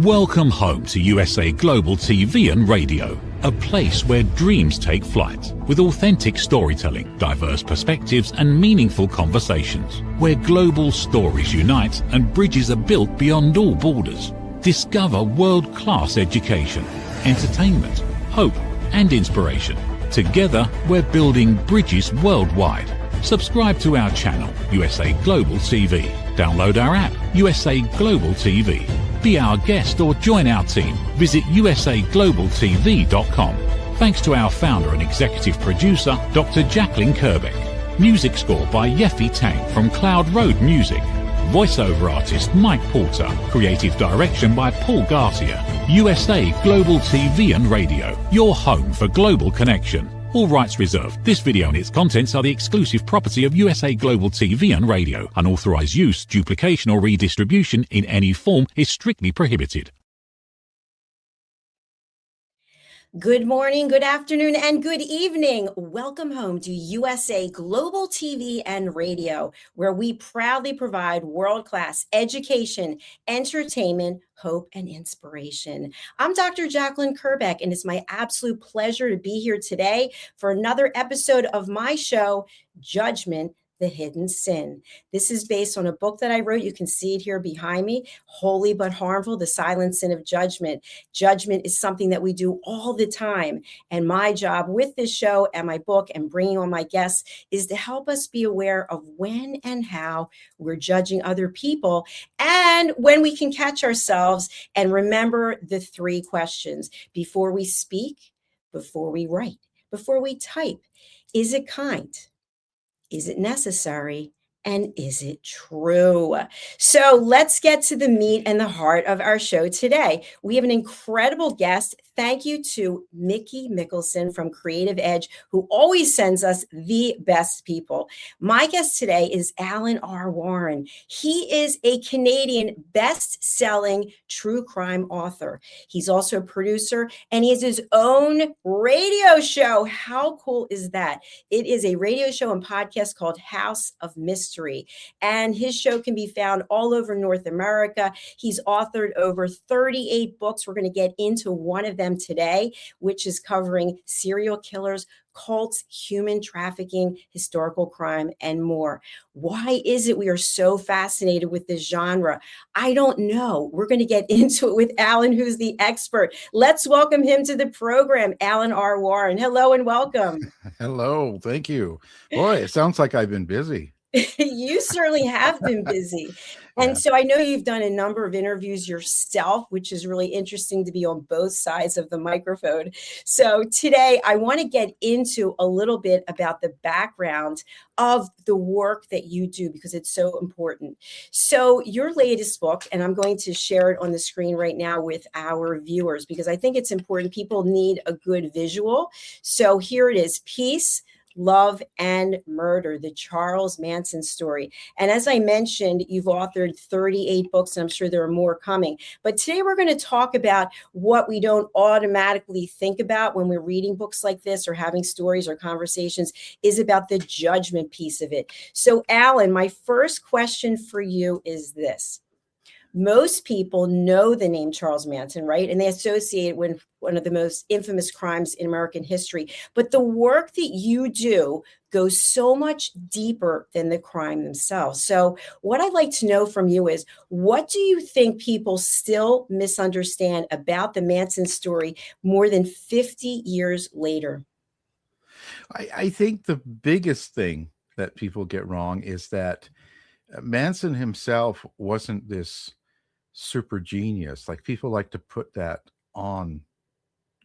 Welcome home to USA Global TV and Radio, a place where dreams take flight, with authentic storytelling, diverse perspectives and meaningful conversations, where global stories unite and bridges are built beyond all borders. Discover world-class education, entertainment, hope and inspiration. Together, we're building bridges worldwide. Subscribe to our channel, USA Global TV. Download our app, USA Global TV. Be our guest or join our team. Visit usaglobaltv.com. Thanks to our founder and executive producer, Dr. Jacalyn Kerbeck. Music score by Yeffy Tang from Cloud Road Music. Voiceover artist Mike Porter. Creative direction by Paul Garcia. USA Global TV and Radio, your home for global connection. All rights reserved. This video and its contents are the exclusive property of USA Global TV and Radio. Unauthorized use, duplication or redistribution in any form is strictly prohibited. Good morning, good afternoon, and good evening. Welcome home to USA Global TV and Radio, where we proudly provide world-class education, entertainment, hope, and inspiration. I'm Dr. Jacalyn Kerbeck, and it's my absolute pleasure to be here today for another episode of my show, Judgment, the Hidden Sin. This is based on a book that I wrote. You can see it here behind me, Holy but Harmful, The Silent Sin of Judgment. Judgment is something that we do all the time. And my job with this show and my book and bringing on my guests is to help us be aware of when and how we're judging other people and when we can catch ourselves and remember the three questions before we speak, before we write, before we type. Is it kind? Is it necessary? And is it true? So let's get to the meat and the heart of our show today. We have an incredible guest. Thank you to Mickey Mickelson from Creative Edge, who always sends us the best people. My guest today is Alan R. Warren. He is a Canadian best-selling true crime author. He's also a producer, and he has his own radio show. How cool is that? It is a radio show and podcast called House of Mystery, and his show can be found all over North America. He's authored over 38 books. We're going to get into one of them today, which is covering serial killers, cults, human trafficking, historical crime, and more. Why is it we are so fascinated with this genre? I don't know. We're going to get into it with Alan, who's the expert. Let's welcome him to the program, Alan R. Warren. Hello and welcome. Hello. Thank you. Boy, it sounds like I've been busy. You certainly have been busy. And so I know you've done a number of interviews yourself, which is really interesting to be on both sides of the microphone. So today I want to get into a little bit about the background of the work that you do, because it's so important. So your latest book, and I'm going to share it on the screen right now with our viewers, because I think it's important. People need a good visual. So here it is, Peace, Love, and Murder, the Charles Manson story. And as I mentioned, you've authored 38 books, and I'm sure there are more coming. But today we're going to talk about what we don't automatically think about when we're reading books like this or having stories or conversations, is about the judgment piece of it. So Alan, my first question for you is this. Most people know the name Charles Manson, right? And they associate it with one of the most infamous crimes in American history. But the work that you do goes so much deeper than the crime themselves. So what I'd like to know from you is, what do you think people still misunderstand about the Manson story more than 50 years later? I think the biggest thing that people get wrong is that Manson himself wasn't this super genius. Like, people like to put that on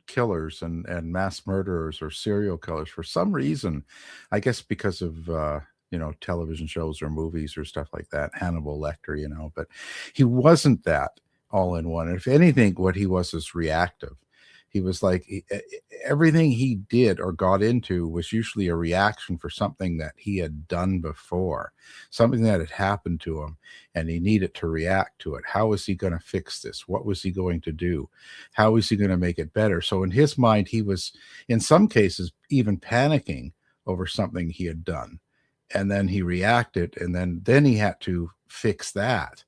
killers and mass murderers or serial killers for some reason. I guess because of television shows or movies or stuff like that, Hannibal Lecter, but he wasn't that all in one. If anything, what he was reactive. He was like, everything he did or got into was usually a reaction for something that he had done before, something that had happened to him, and he needed to react to it. How was he going to fix this? What was he going to do? How was he going to make it better? So in his mind, he was, in some cases, even panicking over something he had done. And then he reacted, and then he had to fix that.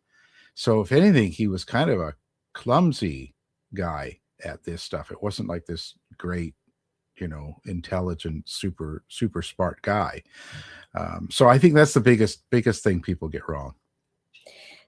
So if anything, he was kind of a clumsy guy at this stuff. It wasn't like this great, intelligent, super smart guy. So I think that's the biggest thing people get wrong.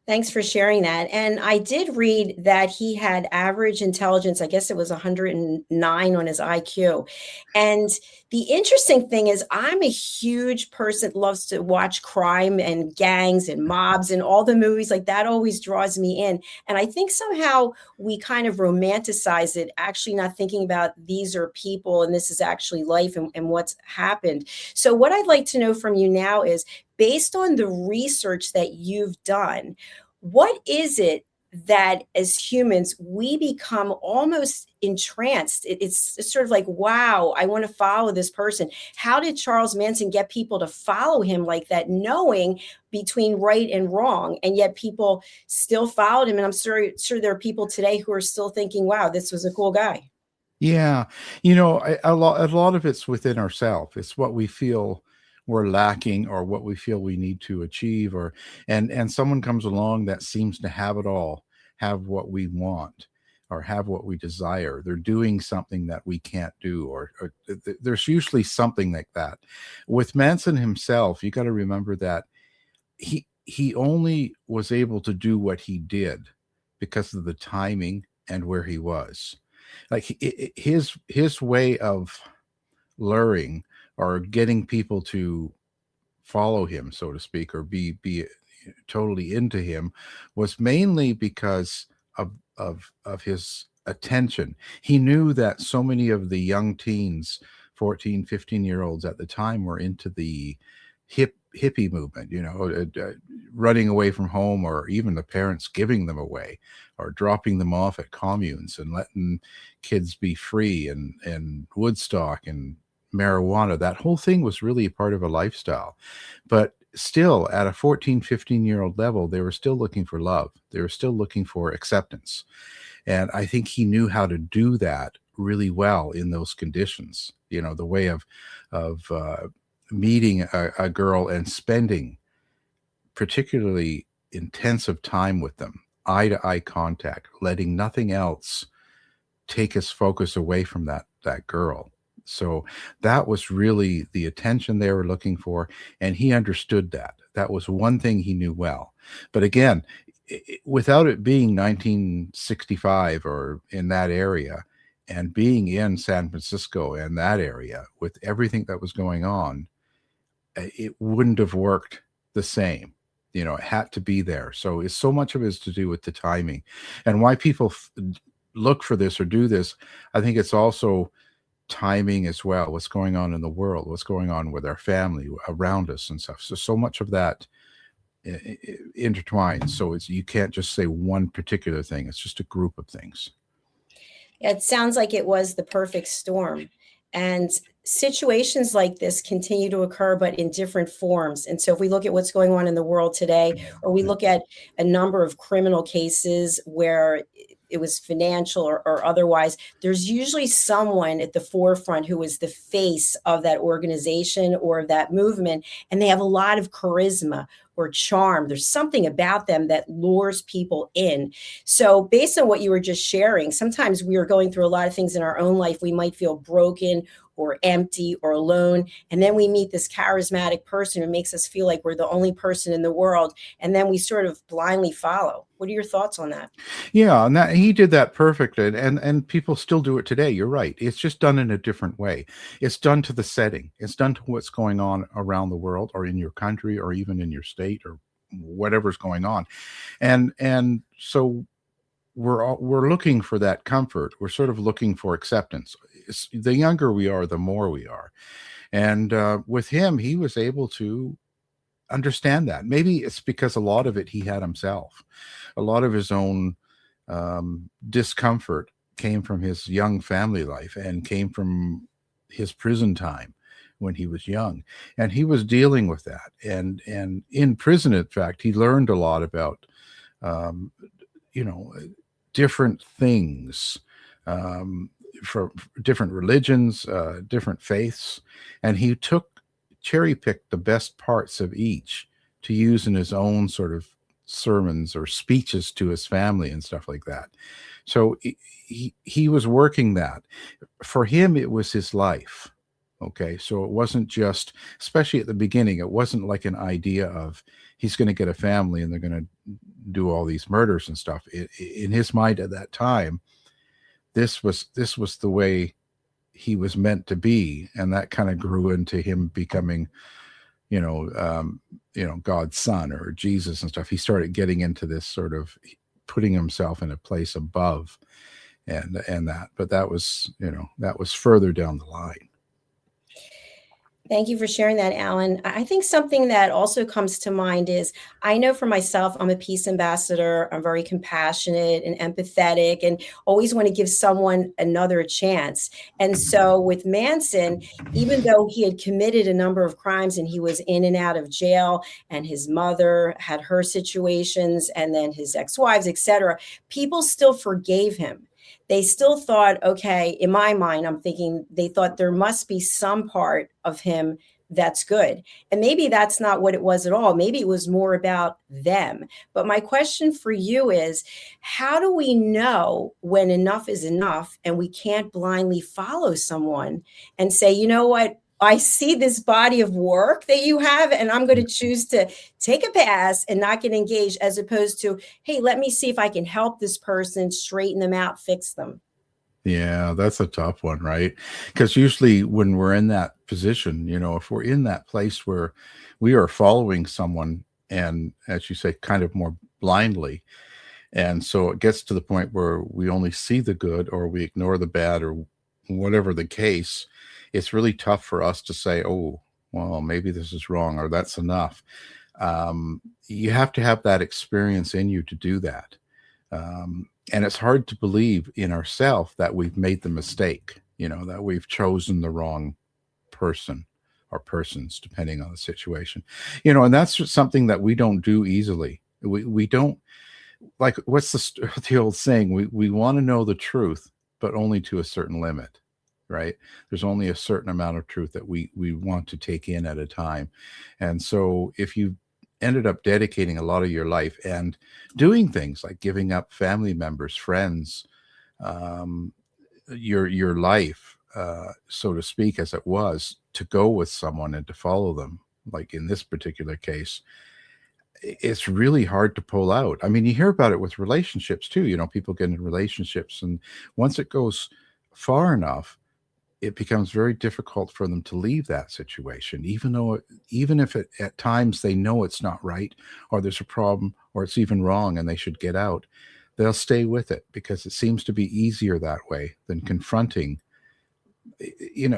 Thanks for sharing that. And I did read that he had average intelligence. I guess it was 109 on his IQ. And the interesting thing is, I'm a huge person that loves to watch crime and gangs and mobs and all the movies. Like, that always draws me in. And I think somehow we kind of romanticize it, actually not thinking about these are people and this is actually life and what's happened. So what I'd like to know from you now is, based on the research that you've done, what is it that as humans we become almost entranced? It's sort of like, wow, I want to follow this person. How did Charles Manson get people to follow him like that, knowing between right and wrong, and yet people still followed him? And I'm sure there are people today who are still thinking, wow, this was a cool guy. Yeah, a lot of it's within ourselves. It's what we feel we're lacking, or what we feel we need to achieve, and someone comes along that seems to have it all, have what we want, or have what we desire. They're doing something that we can't do, or there's usually something like that. With Manson himself, you got to remember that he only was able to do what he did because of the timing and where he was. Like, his way of luring or getting people to follow him, so to speak, or be totally into him, was mainly because of his attention. He knew that so many of the young teens, 14, 15-year-olds at the time, were into the hippie movement, running away from home, or even the parents giving them away or dropping them off at communes and letting kids be free, and Woodstock and marijuana. That whole thing was really a part of a lifestyle. But still, at a 14, 15-year-old level, they were still looking for love. They were still looking for acceptance. And I think he knew how to do that really well in those conditions. The way of meeting a girl and spending particularly intensive time with them, eye-to-eye contact, letting nothing else take his focus away from that girl. So that was really the attention they were looking for, and he understood that. That was one thing he knew well. But again, without it being 1965 or in that area, and being in San Francisco and that area with everything that was going on, it wouldn't have worked the same. It had to be there. So it's so much of it is to do with the timing, and why people look for this or do this. I think it's also timing as well. What's going on in the world, what's going on with our family around us and stuff. So much of that intertwined. So you can't just say one particular thing. It's just a group of things. It sounds like it was the perfect storm. And situations like this continue to occur, but in different forms. And so if we look at what's going on in the world today, or we look at a number of criminal cases where it was financial or otherwise, there's usually someone at the forefront who is the face of that organization or that movement, and they have a lot of charisma or charm. There's something about them that lures people in. So based on what you were just sharing, sometimes we are going through a lot of things in our own life. We might feel broken or empty or alone. And then we meet this charismatic person who makes us feel like we're the only person in the world. And then we sort of blindly follow. What are your thoughts on that? Yeah, and he did that perfectly, and people still do it today. You're right. It's just done in a different way. It's done to the setting. It's done to what's going on around the world, or in your country, or even in your state, or whatever's going on. And so we're looking for that comfort. We're sort of looking for acceptance. The younger we are, the more we are. And with him, he was able to understand that. Maybe it's because a lot of it he had himself. A lot of his own discomfort came from his young family life and came from his prison time when he was young. And he was dealing with that. And in prison, in fact, he learned a lot about, different things, for different religions, different faiths. And he cherry picked the best parts of each to use in his own sort of sermons or speeches to his family and stuff like that. So he was working that. For him, it was his life. Okay, so it wasn't just, especially at the beginning, it wasn't like an idea of he's going to get a family and they're going to do all these murders and stuff. In his mind at that time, this was the way he was meant to be, and that kind of grew into him becoming, God's son or Jesus and stuff. He started getting into this sort of putting himself in a place above, and that. But that was further down the line. Thank you for sharing that, Alan. I think something that also comes to mind is, I know for myself, I'm a peace ambassador. I'm very compassionate and empathetic and always want to give someone another chance. And so with Manson, even though he had committed a number of crimes and he was in and out of jail, and his mother had her situations, and then his ex-wives, etc., people still forgave him. They still thought, okay, in my mind, I'm thinking they thought there must be some part of him that's good. And maybe that's not what it was at all. Maybe it was more about them. But my question for you is, how do we know when enough is enough and we can't blindly follow someone and say, you know what? I see this body of work that you have, and I'm going to choose to take a pass and not get engaged, as opposed to, hey, let me see if I can help this person, straighten them out, fix them. Yeah, that's a tough one, right? Because usually when we're in that position, if we're in that place where we are following someone, and as you say, kind of more blindly, and so it gets to the point where we only see the good or we ignore the bad or whatever the case, it's really tough for us to say, oh, well, maybe this is wrong or that's enough. You have to have that experience in you to do that. And it's hard to believe in ourselves that we've made the mistake, that we've chosen the wrong person or persons, depending on the situation, and that's just something that we don't do easily. We don't, like, what's the old saying? We want to know the truth, but only to a certain limit. Right? There's only a certain amount of truth that we want to take in at a time. And so if you ended up dedicating a lot of your life and doing things like giving up family members, friends, your life, so to speak, as it was, to go with someone and to follow them, like in this particular case, it's really hard to pull out. I mean, you hear about it with relationships too. People get in relationships, and once it goes far enough, it becomes very difficult for them to leave that situation, even if at times they know it's not right, or there's a problem, or it's even wrong and they should get out. They'll stay with it because it seems to be easier that way than confronting,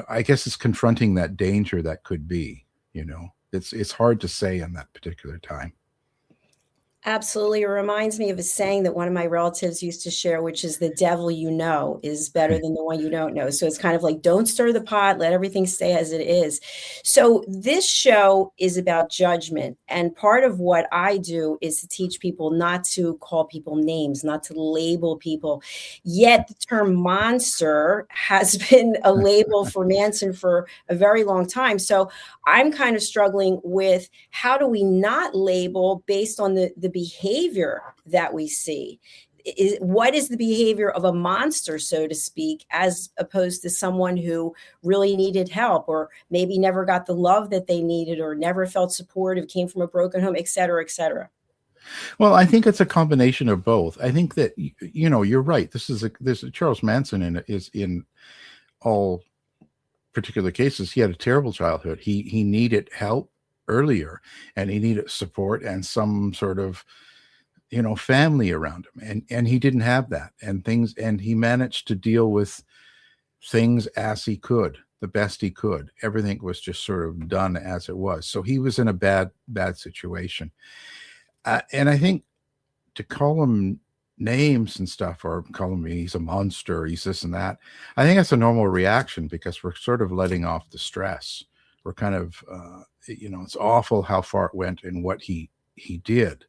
I guess it's confronting that danger that could be, it's hard to say in that particular time. Absolutely. It reminds me of a saying that one of my relatives used to share, which is, the devil you know is better than the one you don't know. So it's kind of like, don't stir the pot, let everything stay as it is. So this show is about judgment. And part of what I do is to teach people not to call people names, not to label people. Yet the term monster has been a label for Manson for a very long time. So I'm kind of struggling with, how do we not label based on the behavior that we see? What is the behavior of a monster, so to speak, as opposed to someone who really needed help, or maybe never got the love that they needed, or never felt supportive, came from a broken home, et cetera, et cetera? Well, I think it's a combination of both. I think that, you're right. This Charles Manson is in all particular cases. He had a terrible childhood. He needed help earlier, and he needed support and some sort of family around him, and he didn't have that, and he managed to deal with things as he could, the best he could. Everything was just sort of done as it was, so he was in a bad situation. And I think to call him names and stuff, or call him, he's a monster, he's this and that, I think that's a normal reaction, because we're sort of letting off the stress. We're kind of it's awful how far it went and what he did.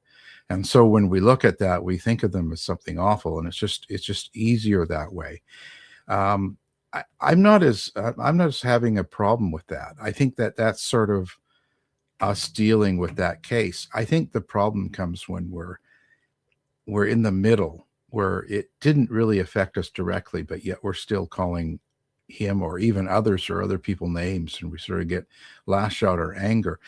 And so when we look at that, we think of them as something awful, and it's just easier that way. I'm not as having a problem with that. I think that that's sort of us dealing with that case. I think the problem comes when we're in the middle, where it didn't really affect us directly, but yet we're still calling him or even others or other people names, and we sort of get lash out or anger.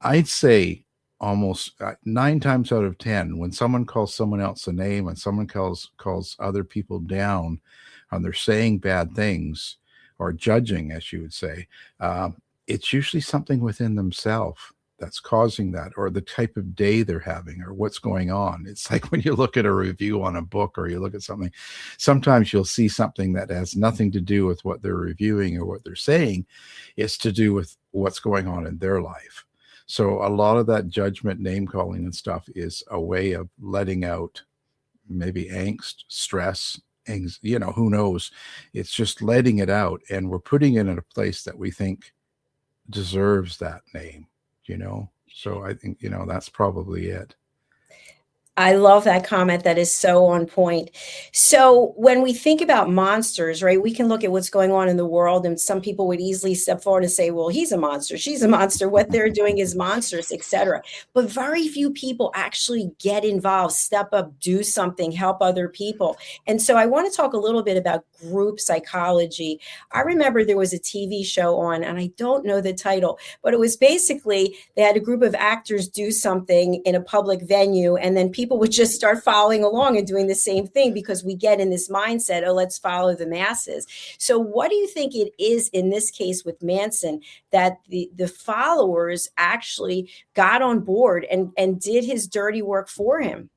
I'd say almost 9 times out of 10, when someone calls someone else a name and someone calls other people down, and they're saying bad things or judging, as you would say, it's usually something within themselves that's causing that, or the type of day they're having, or what's going on. It's like when you look at a review on a book, or you look at something, sometimes you'll see something that has nothing to do with what they're reviewing or what they're saying. It's to do with what's going on in their life. So a lot of that judgment, name calling and stuff is a way of letting out maybe angst, stress, who knows? It's just letting it out, and we're putting it in a place that we think deserves that name. So I think that's probably it. I love that comment. That is so on point. So when we think about monsters, right, we can look at what's going on in the world, and some people would easily step forward and say, well, he's a monster, she's a monster, what they're doing is monstrous, etc. But very few people actually get involved, step up, do something, help other people. And so I want to talk a little bit about group psychology. I remember there was a TV show on, and I don't know the title, but it was basically they had a group of actors do something in a public venue, and then people would just start following along and doing the same thing, because we get in this mindset, oh, let's follow the masses. So what do you think it is in this case with Manson that the followers actually got on board and did his dirty work for him?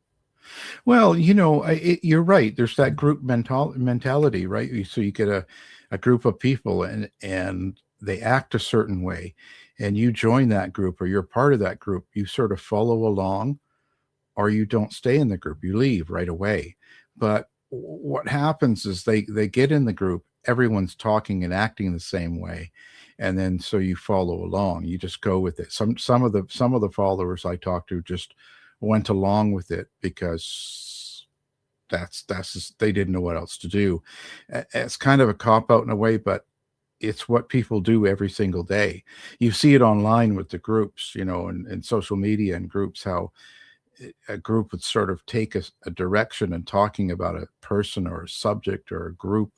Well, you're right. There's that group mentality, right? So you get a group of people, and they act a certain way, and you join that group, or you're part of that group. You sort of follow along, or you don't stay in the group, you leave right away. But what happens is they get in the group, everyone's talking and acting the same way, and then so you follow along, you just go with it. Some of the followers I talked to just went along with it because that's just, they didn't know what else to do. It's kind of a cop out in a way, but it's what people do every single day. You see it online with the groups, and social media and groups, how a group would sort of take a direction and talking about a person or a subject or a group,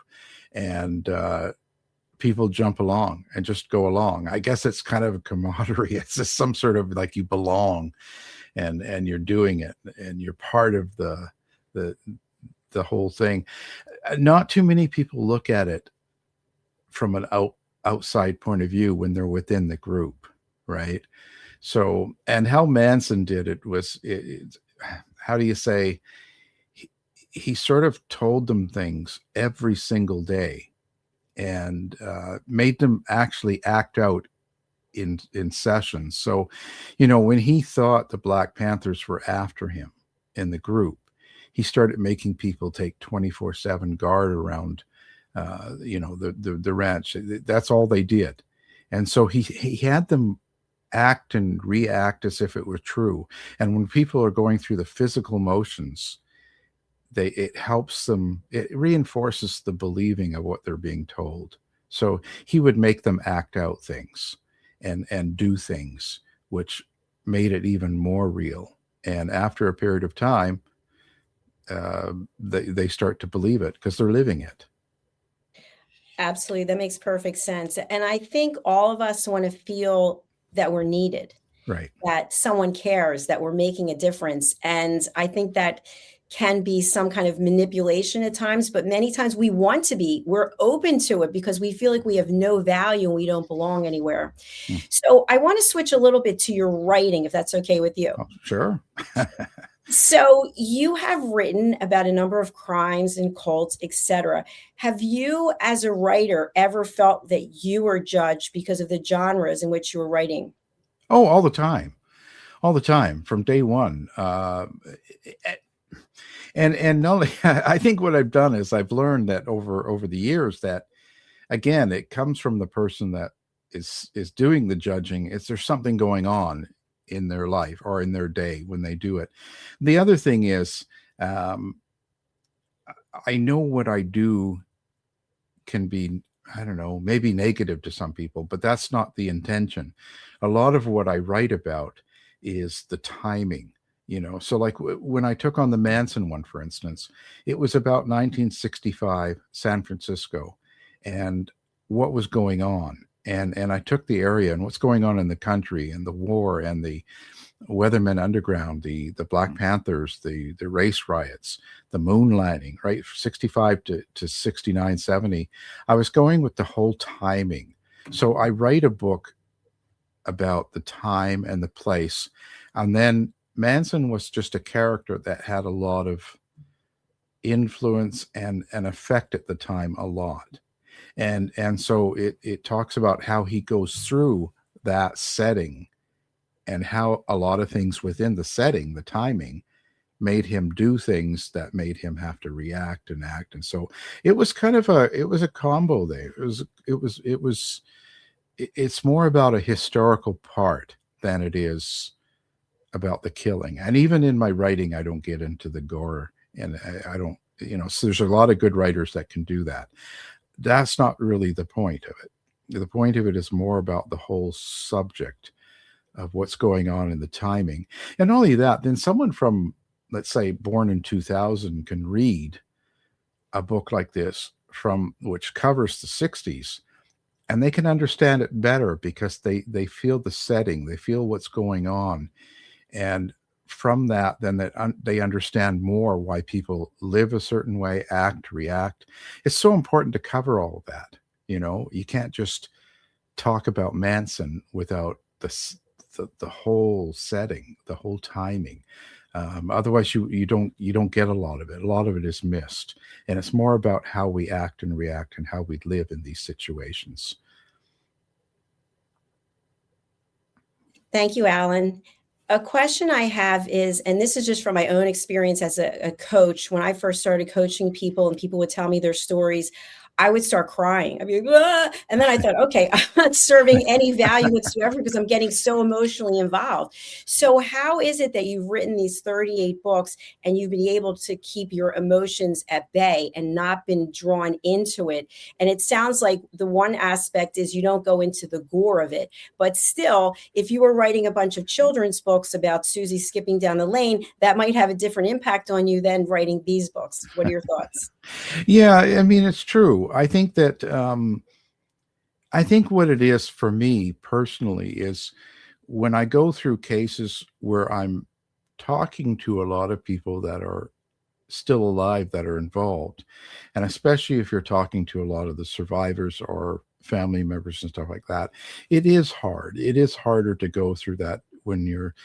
and people jump along and just go along. I guess it's kind of a camaraderie. It's just some sort of like you belong, and you're doing it, and you're part of the whole thing. Not too many people look at it from an outside point of view when they're within the group, right? So, and how Manson did it was, how do you say, he sort of told them things every single day, and made them actually act out in sessions. So, when he thought the Black Panthers were after him in the group, he started making people take 24/7 guard around, the ranch. That's all they did. And so he had them act and react as if it were true. And when people are going through the physical motions, it helps them, it reinforces the believing of what they're being told. So he would make them act out things and do things, which made it even more real. And after a period of time, they start to believe it because they're living it. Absolutely. That makes perfect sense. And I think all of us want to feel that we're needed, Right. that someone cares, that we're making a difference. And I think that can be some kind of manipulation at times, but many times we're open to it because we feel like we have no value and we don't belong anywhere. So I want to switch a little bit to your writing, if that's okay with you. Oh, sure. So you have written about a number of crimes and cults, etc. Have you, as a writer, ever felt that you were judged because of the genres in which you were writing? Oh, all the time from day one. And not only, I think what I've done is I've learned that over the years that, again, it comes from the person that is doing the judging. There's something going on in their life or in their day when they do it. The other thing is, I know what I do can be I don't know, maybe negative to some people, but that's not the intention. A lot of what I write about is the timing, So, like when I took on the Manson one, for instance, it was about 1965, San Francisco, and what was going on. And I took the area and what's going on in the country and the war and the Weathermen Underground, the Black Panthers, the race riots, the moon landing, right? 65 to 69, 70. I was going with the whole timing. So I write a book about the time and the place. And then Manson was just a character that had a lot of influence and an effect at the time, a lot. And so it talks about how he goes through that setting and how a lot of things within the setting, the timing, made him do things that made him have to react and act. And so it was kind of a combo there. It's more about a historical part than it is about the killing. And even in my writing, I don't get into the gore, and I don't, so there's a lot of good writers that can do that. That's not really the point of it. The point of it is more about the whole subject of what's going on in the timing. And not only that, then someone from, let's say, born in 2000 can read a book like this from which covers the 60s, and they can understand it better because they feel the setting, they feel what's going on. And from that, then they understand more why people live a certain way, act, react. It's so important to cover all of that. You can't just talk about Manson without the whole setting, the whole timing. Otherwise, you don't get a lot of it. A lot of it is missed, and it's more about how we act and react and how we live in these situations. Thank you, Alan. A question I have is, and this is just from my own experience as a coach, when I first started coaching people and people would tell me their stories, I would start crying. I'd be like, ah! And then I thought, okay, I'm not serving any value whatsoever because I'm getting so emotionally involved. So how is it that you've written these 38 books and you've been able to keep your emotions at bay and not been drawn into it? And it sounds like the one aspect is you don't go into the gore of it, but still, if you were writing a bunch of children's books about Susie skipping down the lane, that might have a different impact on you than writing these books. What are your thoughts? Yeah, I mean, it's true. I think that I think what it is for me personally is when I go through cases where I'm talking to a lot of people that are still alive that are involved, and especially if you're talking to a lot of the survivors or family members and stuff like that, it is hard. It is harder to go through that when you're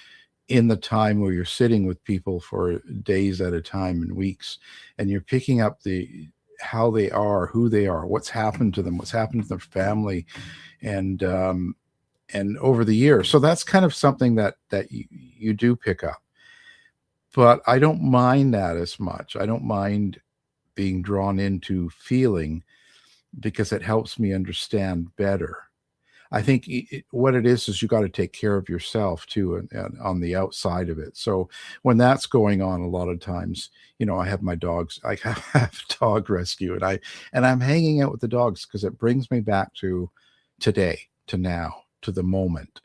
in the time where you're sitting with people for days at a time and weeks, and you're picking up how they are, who they are, what's happened to them, what's happened to their family, and over the years. So that's kind of something that you do pick up. But I don't mind that as much. I don't mind being drawn into feeling because it helps me understand better. I think what it is you got to take care of yourself too, and on the outside of it. So when that's going on, a lot of times, I have my dogs. I have dog rescue, and I'm hanging out with the dogs because it brings me back to today, to now, to the moment,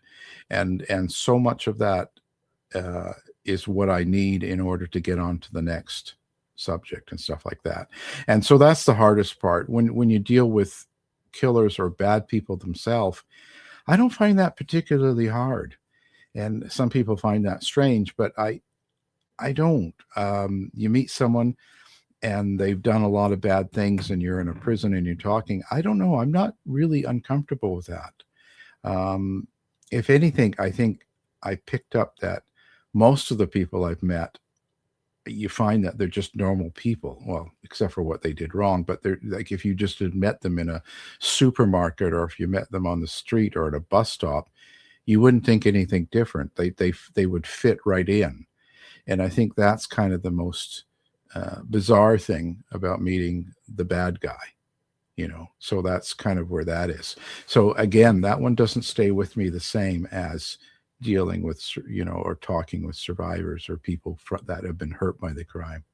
and so much of that is what I need in order to get on to the next subject and stuff like that. And so that's the hardest part when you deal with killers or bad people themselves. I don't find that particularly hard, and some people find that strange, but I don't. You meet someone and they've done a lot of bad things and you're in a prison and you're talking, I don't know, I'm not really uncomfortable with that. If anything, I think I picked up that most of the people I've met, you find that they're just normal people. Well, except for what they did wrong, but they're like, if you just had met them in a supermarket or if you met them on the street or at a bus stop, you wouldn't think anything different. They would fit right in. And I think that's kind of the most bizarre thing about meeting the bad guy, so that's kind of where that is. So again, that one doesn't stay with me the same as dealing with, or talking with survivors or people that have been hurt by the crime,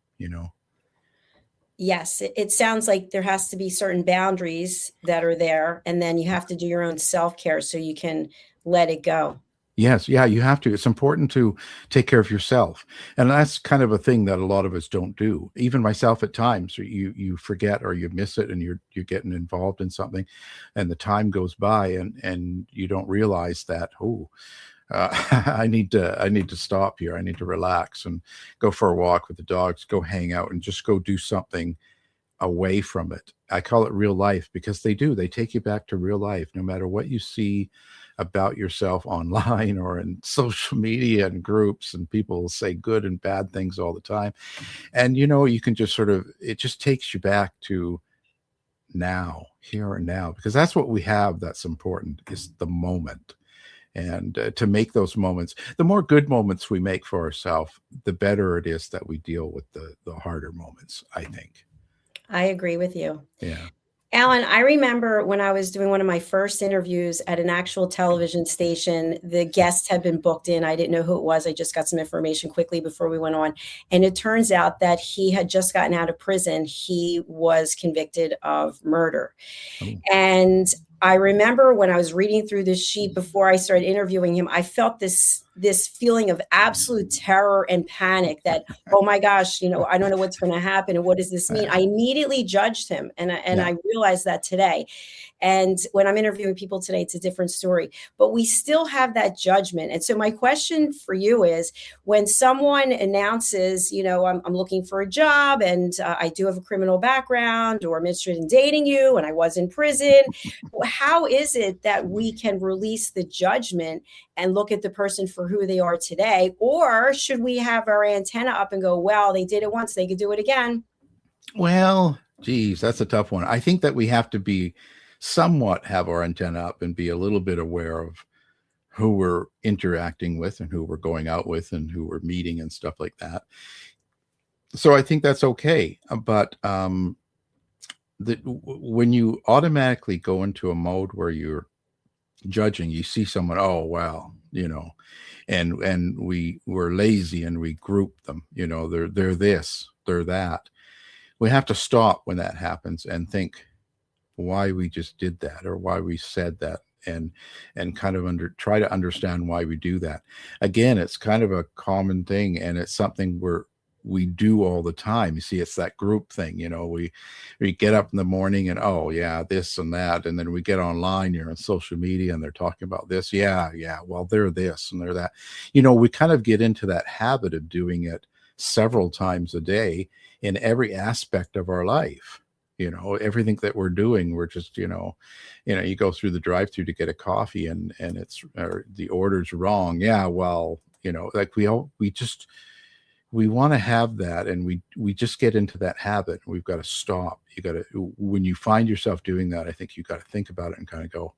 Yes, it sounds like there has to be certain boundaries that are there, and then you have to do your own self-care so you can let it go. Yes, yeah, you have to. It's important to take care of yourself. And that's kind of a thing that a lot of us don't do. Even myself at times, you forget or you miss it and you're getting involved in something and the time goes by and you don't realize that, oh, I need to stop here. I need to relax and go for a walk with the dogs, go hang out and just go do something away from it. I call it real life because they do. They take you back to real life, no matter what you see about yourself online or in social media and groups, and people will say good and bad things all the time. And you can just sort of, it just takes you back to now, here and now, because that's what we have that's important is the moment. And to make those moments, the more good moments we make for ourselves, the better it is that we deal with the harder moments, I think. I agree with you. Yeah. Alan, I remember when I was doing one of my first interviews at an actual television station, the guest had been booked in. I didn't know who it was. I just got some information quickly before we went on. And it turns out that he had just gotten out of prison. He was convicted of murder. Oh. And I remember when I was reading through this sheet before I started interviewing him, I felt this feeling of absolute terror and panic that, oh my gosh, I don't know what's going to happen. And what does this mean? I immediately judged him. And Yeah. I realized that today. And when I'm interviewing people today, it's a different story, but we still have that judgment. And so my question for you is, when someone announces, I'm looking for a job and I do have a criminal background, or I'm interested in dating you and I was in prison, how is it that we can release the judgment and look at the person for who they are today? Or should we have our antenna up and go, well, they did it once, they could do it again? Well, geez, that's a tough one. I think that we have to be somewhat have our antenna up and be a little bit aware of who we're interacting with and who we're going out with and who we're meeting and stuff like that. So I think that's okay. But when you automatically go into a mode where you're judging, you see someone, oh wow, and we're lazy and we group them, they're this, they're that. We have to stop when that happens and think why we just did that or why we said that, and kind of try to understand why we do that. Again, it's kind of a common thing and it's something we do all the time. You see, it's that group thing, we get up in the morning and, oh yeah, this and that, and then we get online, you're on social media and they're talking about this, yeah, well, they're this and they're that. We kind of get into that habit of doing it several times a day in every aspect of our life. Everything that we're doing, we're just, you go through the drive-through to get a coffee and it's, or the order's wrong. Yeah, well, like we want to have that, and we just get into that habit. We've got to stop. When you find yourself doing that, I think you got to think about it and kind of go,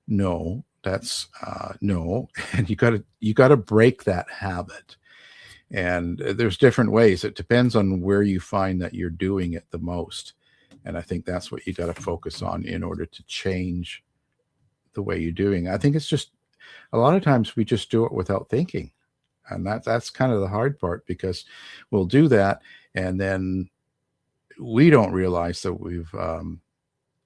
no, that's no. And you got to break that habit. And there's different ways. It depends on where you find that you're doing it the most. And I think that's what you got to focus on in order to change the way you're doing. I think it's just a lot of times we just do it without thinking. And that's kind of the hard part, because we'll do that and then we don't realize that we've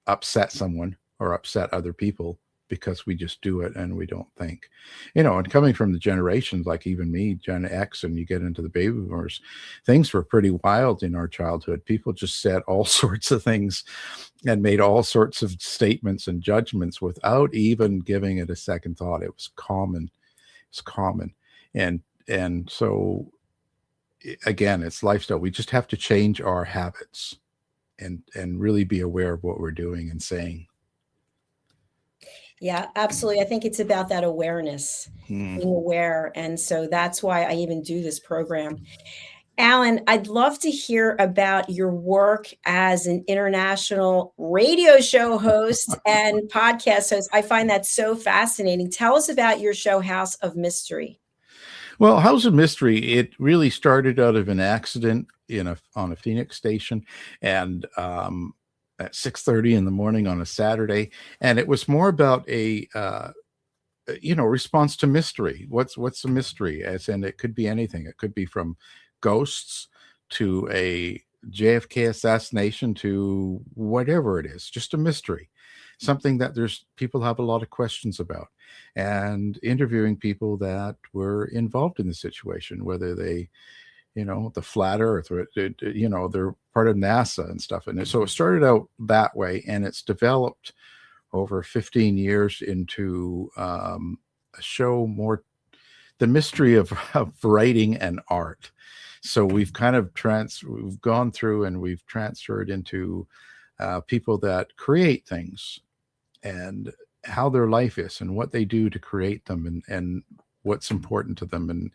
upset someone or upset other people because we just do it and we don't think. And coming from the generations like even me, Gen X, and you get into the baby boomers, things were pretty wild in our childhood. People just said all sorts of things and made all sorts of statements and judgments without even giving it a second thought. It was common. It's common. And so again, it's lifestyle. We just have to change our habits and really be aware of what we're doing and saying. Yeah, absolutely. I think it's about that awareness, being aware. And so that's why I even do this program. Alan, I'd love to hear about your work as an international radio show host and podcast host. I find that so fascinating. Tell us about your show, House of Mystery. Well, House of Mystery, it really started out of an accident on a Phoenix station, and at 6:30 in the morning on a Saturday, and it was more about a response to mystery. What's a mystery? As in, it could be anything. It could be from ghosts to a JFK assassination to whatever it is, just a mystery, something that there's people have a lot of questions about, and interviewing people that were involved in the situation, whether they, the flat earth, or, they're part of NASA and stuff. And so it started out that way, and it's developed over 15 years into a show more the mystery of writing and art. So we've kind of we've gone through and we've transferred into people that create things and how their life is and what they do to create them, and what's important to them,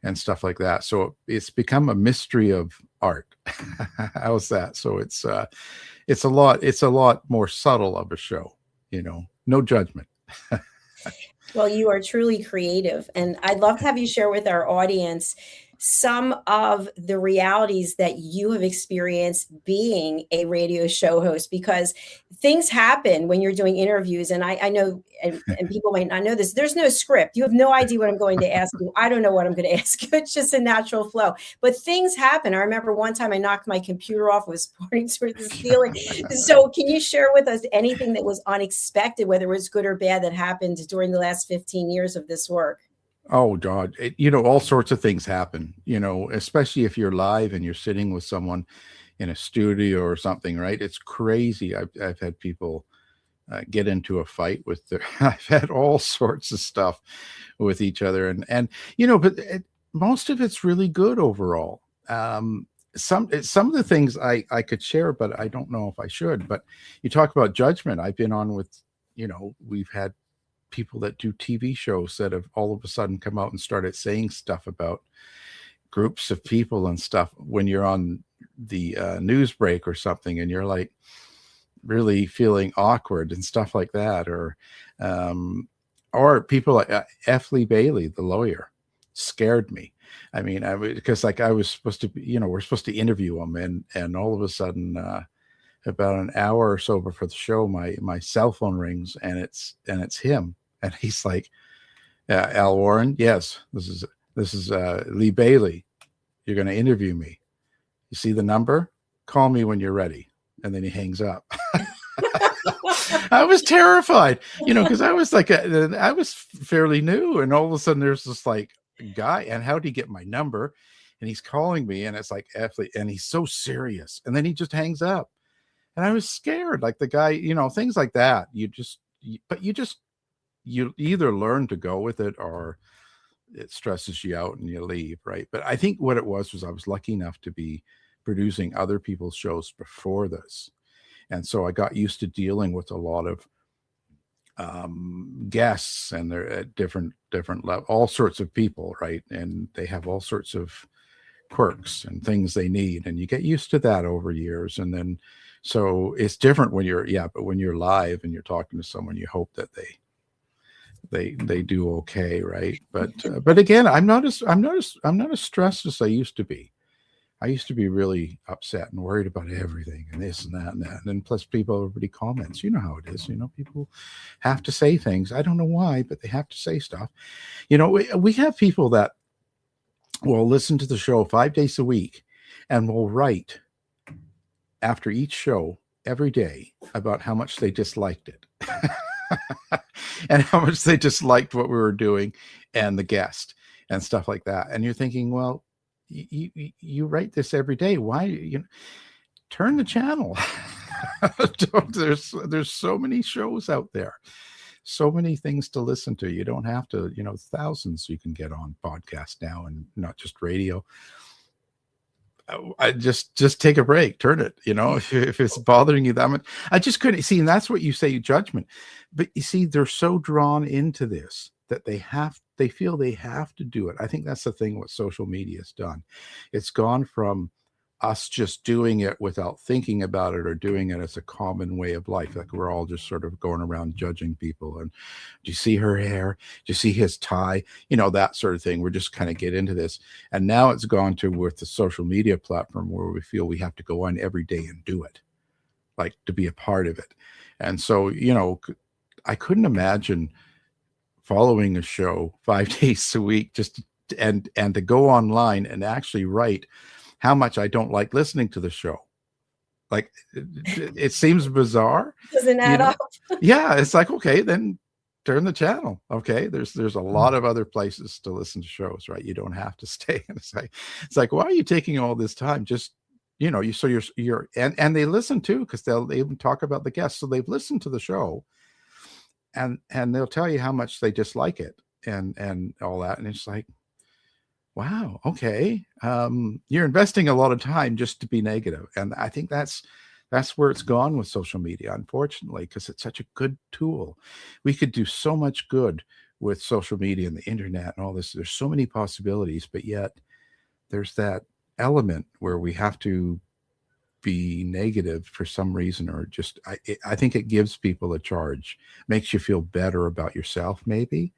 and stuff like that. So it's become a mystery of art. How's that? So it's a lot more subtle of a show, no judgment. Well, you are truly creative, and I'd love to have you share with our audience some of the realities that you have experienced being a radio show host, because things happen when you're doing interviews. And I know, and people might not know this, there's no script. You have no idea what I'm going to ask you. I don't know what I'm going to ask you. It's just a natural flow. But things happen. I remember one time I knocked my computer off, was pointing toward the ceiling. So can you share with us anything that was unexpected, whether it was good or bad, that happened during the last 15 years of this work? Oh God, all sorts of things happen, especially if you're live and you're sitting with someone in a studio or something, right? It's crazy. I've had people get into a fight with I've had all sorts of stuff with each other, and but most of it's really good overall. Some of the things I could share, but I don't know if I should. But you talk about judgment. I've been on with, we've had people that do TV shows that have all of a sudden come out and started saying stuff about groups of people and stuff when you're on the news break or something, and you're like really feeling awkward and stuff like that. Or people like F. Lee Bailey, the lawyer, scared me. I mean, because I was supposed to be, we're supposed to interview him, and all of a sudden, about an hour or so before the show, my cell phone rings, and it's him, and he's like, Al Warren, yes, this is Lee Bailey. You're going to interview me. You see the number? Call me when you're ready. And then he hangs up. I was terrified, because I was I was fairly new, and all of a sudden there's this like guy, and how'd he get my number? And he's calling me, and it's like, and he's so serious, and then he just hangs up. And I was scared, like the guy, things like that. You either learn to go with it, or it stresses you out and you leave, right? But I think what it was I was lucky enough to be producing other people's shows before this. And so I got used to dealing with a lot of guests, and they're at different level, all sorts of people, right? And they have all sorts of quirks and things they need, and you get used to that over years. And then so it's different when but when you're live and you're talking to someone, you hope that they do okay, right? But again, I'm not as stressed as I used to be. I used to be really upset and worried about everything, and this and that and that. And then plus everybody comments. You know how it is. People have to say things. I don't know why, but they have to say stuff. We have people that will listen to the show 5 days a week and will write after each show every day about how much they disliked it and how much they disliked what we were doing and the guest and stuff like that. And you're thinking, well, you write this every day. Why? Turn the channel. There's so many shows out there, so many things to listen to. You don't have to, thousands you can get on podcast now, and not just radio. I just take a break, turn it, if it's bothering you that much. I just couldn't see. And that's what you say, judgment. But you see, they're so drawn into this that they feel they have to do it. I think that's the thing what social media has done. It's gone from us just doing it without thinking about it, or doing it as a common way of life. Like we're all just sort of going around judging people. And do you see her hair? Do you see his tie? That sort of thing. We're just kind of get into this. And now it's gone to with the social media platform where we feel we have to go on every day and do it, like to be a part of it. And so, I couldn't imagine following a show 5 days a week and to go online and actually write how much I don't like listening to the show. Like, it seems bizarre, Doesn't you add know? up. Yeah, it's like, okay, then turn the channel. Okay, there's a lot of other places to listen to shows, right? You don't have to stay. And it's like, why are you taking all this time? Just, you're and they listen too, because they even talk about the guests. So they've listened to the show, and they'll tell you how much they dislike it and all that. And it's like, wow, okay. You're investing a lot of time just to be negative. And I think that's where it's gone with social media, unfortunately, because it's such a good tool. We could do so much good with social media and the internet and all this. There's so many possibilities, but yet there's that element where we have to be negative for some reason, or just, I think it gives people a charge, makes you feel better about yourself, maybe.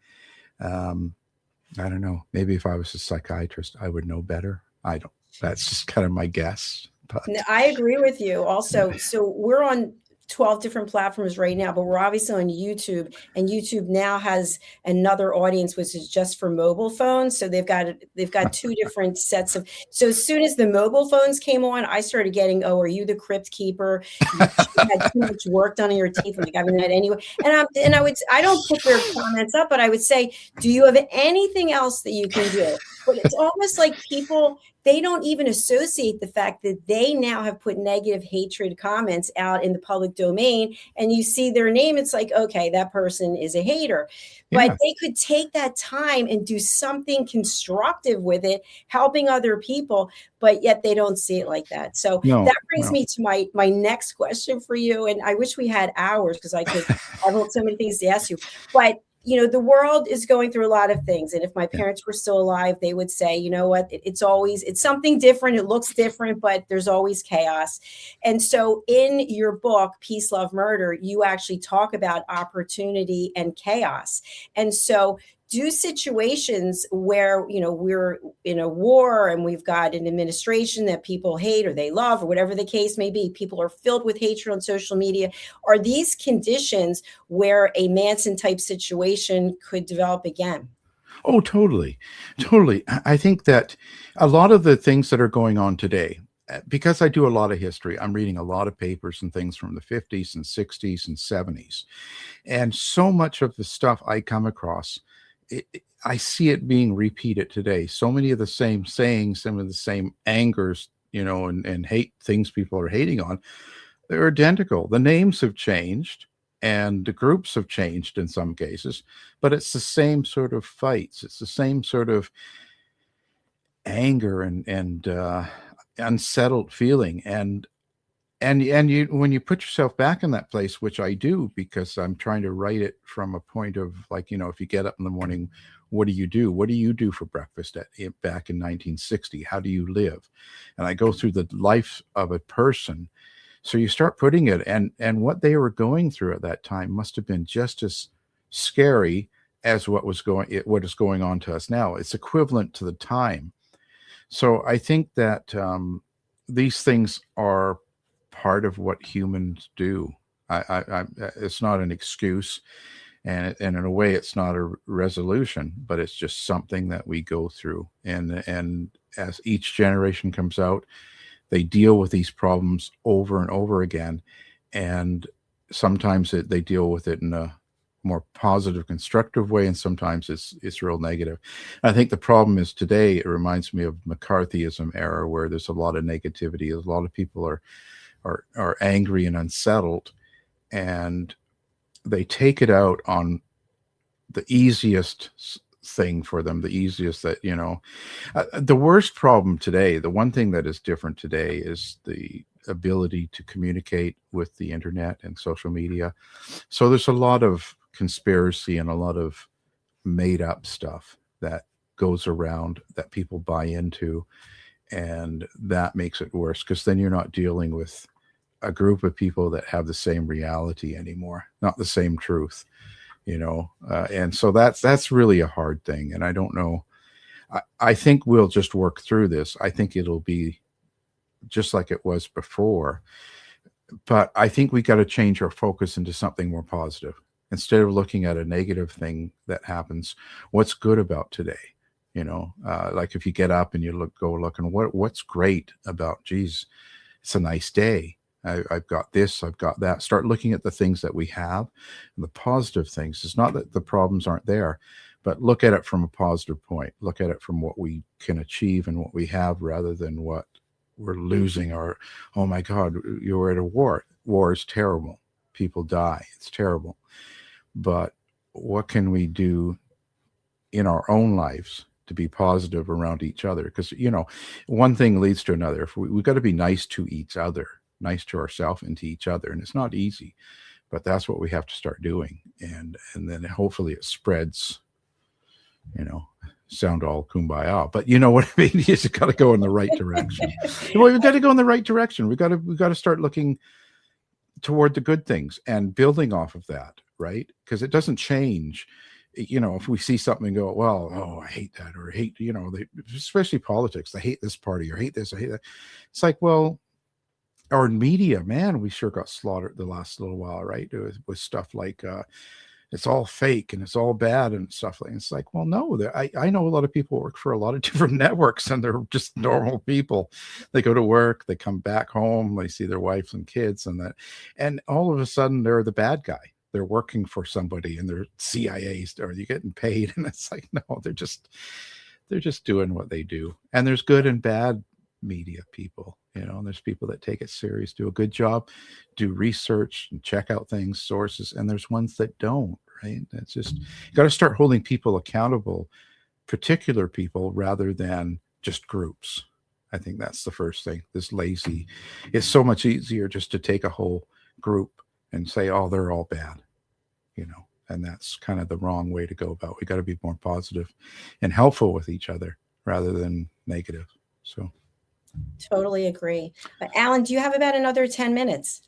I don't know. Maybe if I was a psychiatrist, I would know better. I don't. That's just kind of my guess. But No, I agree with you also. So we're on 12 different platforms right now, but we're obviously on YouTube, and YouTube now has another audience, which is just for mobile phones. So they've got two different sets of, so as soon as the mobile phones came on, I started getting, oh, are you the crypt keeper? You had too much work done on your teeth. I'm like, I mean, that anyway. And I don't put their comments up, but I would say, do you have anything else that you can do? But it's almost like people, they don't even associate the fact that they now have put negative hatred comments out in the public domain, and you see their name. It's like, okay, that person is a hater. But yeah, they could take that time and do something constructive with it, helping other people, but yet they don't see it like that. So no, that brings no. me to my next question for you. And I wish we had hours, because I have so many things to ask you. But the world is going through a lot of things. And if my parents were still alive, they would say, you know what, it's something different. It looks different, but there's always chaos. And so in your book, Peace, Love, Murder, you actually talk about opportunity and chaos. And so do situations where, we're in a war and we've got an administration that people hate or they love, or whatever the case may be, people are filled with hatred on social media. Are these conditions where a Manson type situation could develop again? Oh, totally. Totally. I think that a lot of the things that are going on today, because I do a lot of history, I'm reading a lot of papers and things from the 50s and 60s and 70s. And so much of the stuff I come across, I see it being repeated today. So many of the same sayings, some of the same angers, and hate things people are hating on, they're identical. The names have changed and the groups have changed in some cases, but it's the same sort of fights. It's the same sort of anger and unsettled feeling. And you, when you put yourself back in that place, which I do, because I'm trying to write it from a point of, like, if you get up in the morning, what do you do? What do you do for breakfast back in 1960? How do you live? And I go through the life of a person. So you start putting it, and what they were going through at that time must have been just as scary as what is going on to us now. It's equivalent to the time. So I think that these things are part of what humans do. It's not an excuse, and in a way, it's not a resolution, but it's just something that we go through. And as each generation comes out, they deal with these problems over and over again, and sometimes they deal with it in a more positive, constructive way, and sometimes it's real negative. I think the problem is today, it reminds me of McCarthyism era, where there's a lot of negativity. A lot of people are angry and unsettled, and they take it out on the easiest thing for them, the easiest that, the worst problem today, the one thing that is different today is the ability to communicate with the internet and social media. So there's a lot of conspiracy and a lot of made up stuff that goes around that people buy into, and that makes it worse, because then you're not dealing with a group of people that have the same reality anymore, not the same truth, and so that's really a hard thing. And I don't know, I think we'll just work through this. I think it'll be just like it was before, but I think we got to change our focus into something more positive. Instead of looking at a negative thing that happens, what's good about today? Like if you get up and you go look and what's great about, geez, it's a nice day. I've got this, I've got that. Start looking at the things that we have and the positive things. It's not that the problems aren't there, but look at it from a positive point. Look at it from what we can achieve and what we have rather than what we're losing, or, oh my God, you're at a war. War is terrible. People die. It's terrible. But what can we do in our own lives to be positive around each other? Because, one thing leads to another. If we've got to be nice to each other, nice to ourselves and to each other. And it's not easy, but that's what we have to start doing. And then hopefully it spreads, sound all kumbaya, but you know what I mean? You just got to go in the right direction. Well, we've got to go in the right direction. We've got to start looking toward the good things and building off of that, right? Because it doesn't change. If we see something and go, well, oh, I hate that, or I hate, especially politics, I hate this party, or hate this, I hate that. It's like, well, our media, man, we sure got slaughtered the last little while, right? With stuff like, it's all fake and it's all bad and stuff like. It's like, well, no, I know a lot of people work for a lot of different networks, and they're just normal people. They go to work, they come back home, they see their wives and kids, and all of a sudden they're the bad guy. They're working for somebody, and they're CIAs, or you're getting paid, and it's like, no, they're just doing what they do. And there's good and bad media people, and there's people that take it serious, do a good job, do research and check out things, sources, and there's ones that don't, right? That's just, you got to start holding people accountable, particular people, rather than just groups. I think that's the first thing. This lazy, it's so much easier just to take a whole group and say, oh, they're all bad, and that's kind of the wrong way to go about it. We got to be more positive and helpful with each other rather than negative. So totally agree. But Alan, do you have about another 10 minutes?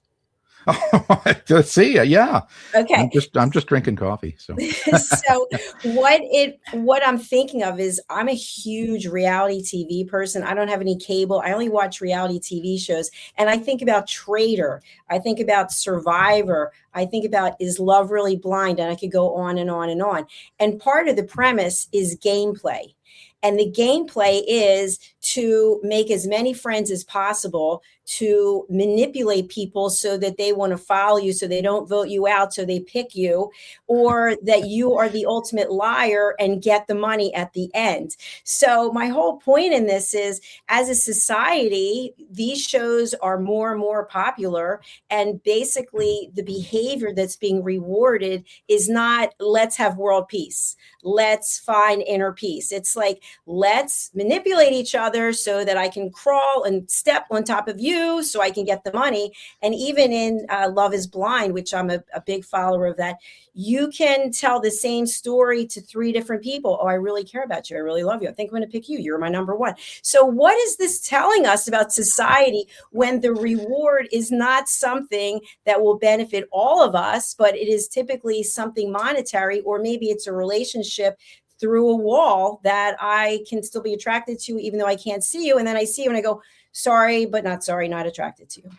Let's see. Yeah. Okay. I'm just drinking coffee. So, so what I'm thinking of is, I'm a huge reality TV person. I don't have any cable. I only watch reality TV shows. And I think about Traitor. I think about Survivor. I think about Is Love Really Blind? And I could go on and on and on. And part of the premise is gameplay. And the gameplay is to make as many friends as possible, to manipulate people so that they want to follow you, so they don't vote you out, so they pick you, or that you are the ultimate liar and get the money at the end. So my whole point in this is, as a society, these shows are more and more popular. And basically the behavior that's being rewarded is not, let's have world peace, let's find inner peace. It's like, let's manipulate each other so that I can crawl and step on top of you so I can get the money. And even in Love is Blind, which I'm a big follower of that, you can tell the same story to 3 different people. Oh, I really care about you. I really love you. I think I'm going to pick you. You're my number one. So what is this telling us about society when the reward is not something that will benefit all of us, but it is typically something monetary, or maybe it's a relationship through a wall that I can still be attracted to, even though I can't see you. And then I see you and I go, sorry, but not sorry, not attracted to you.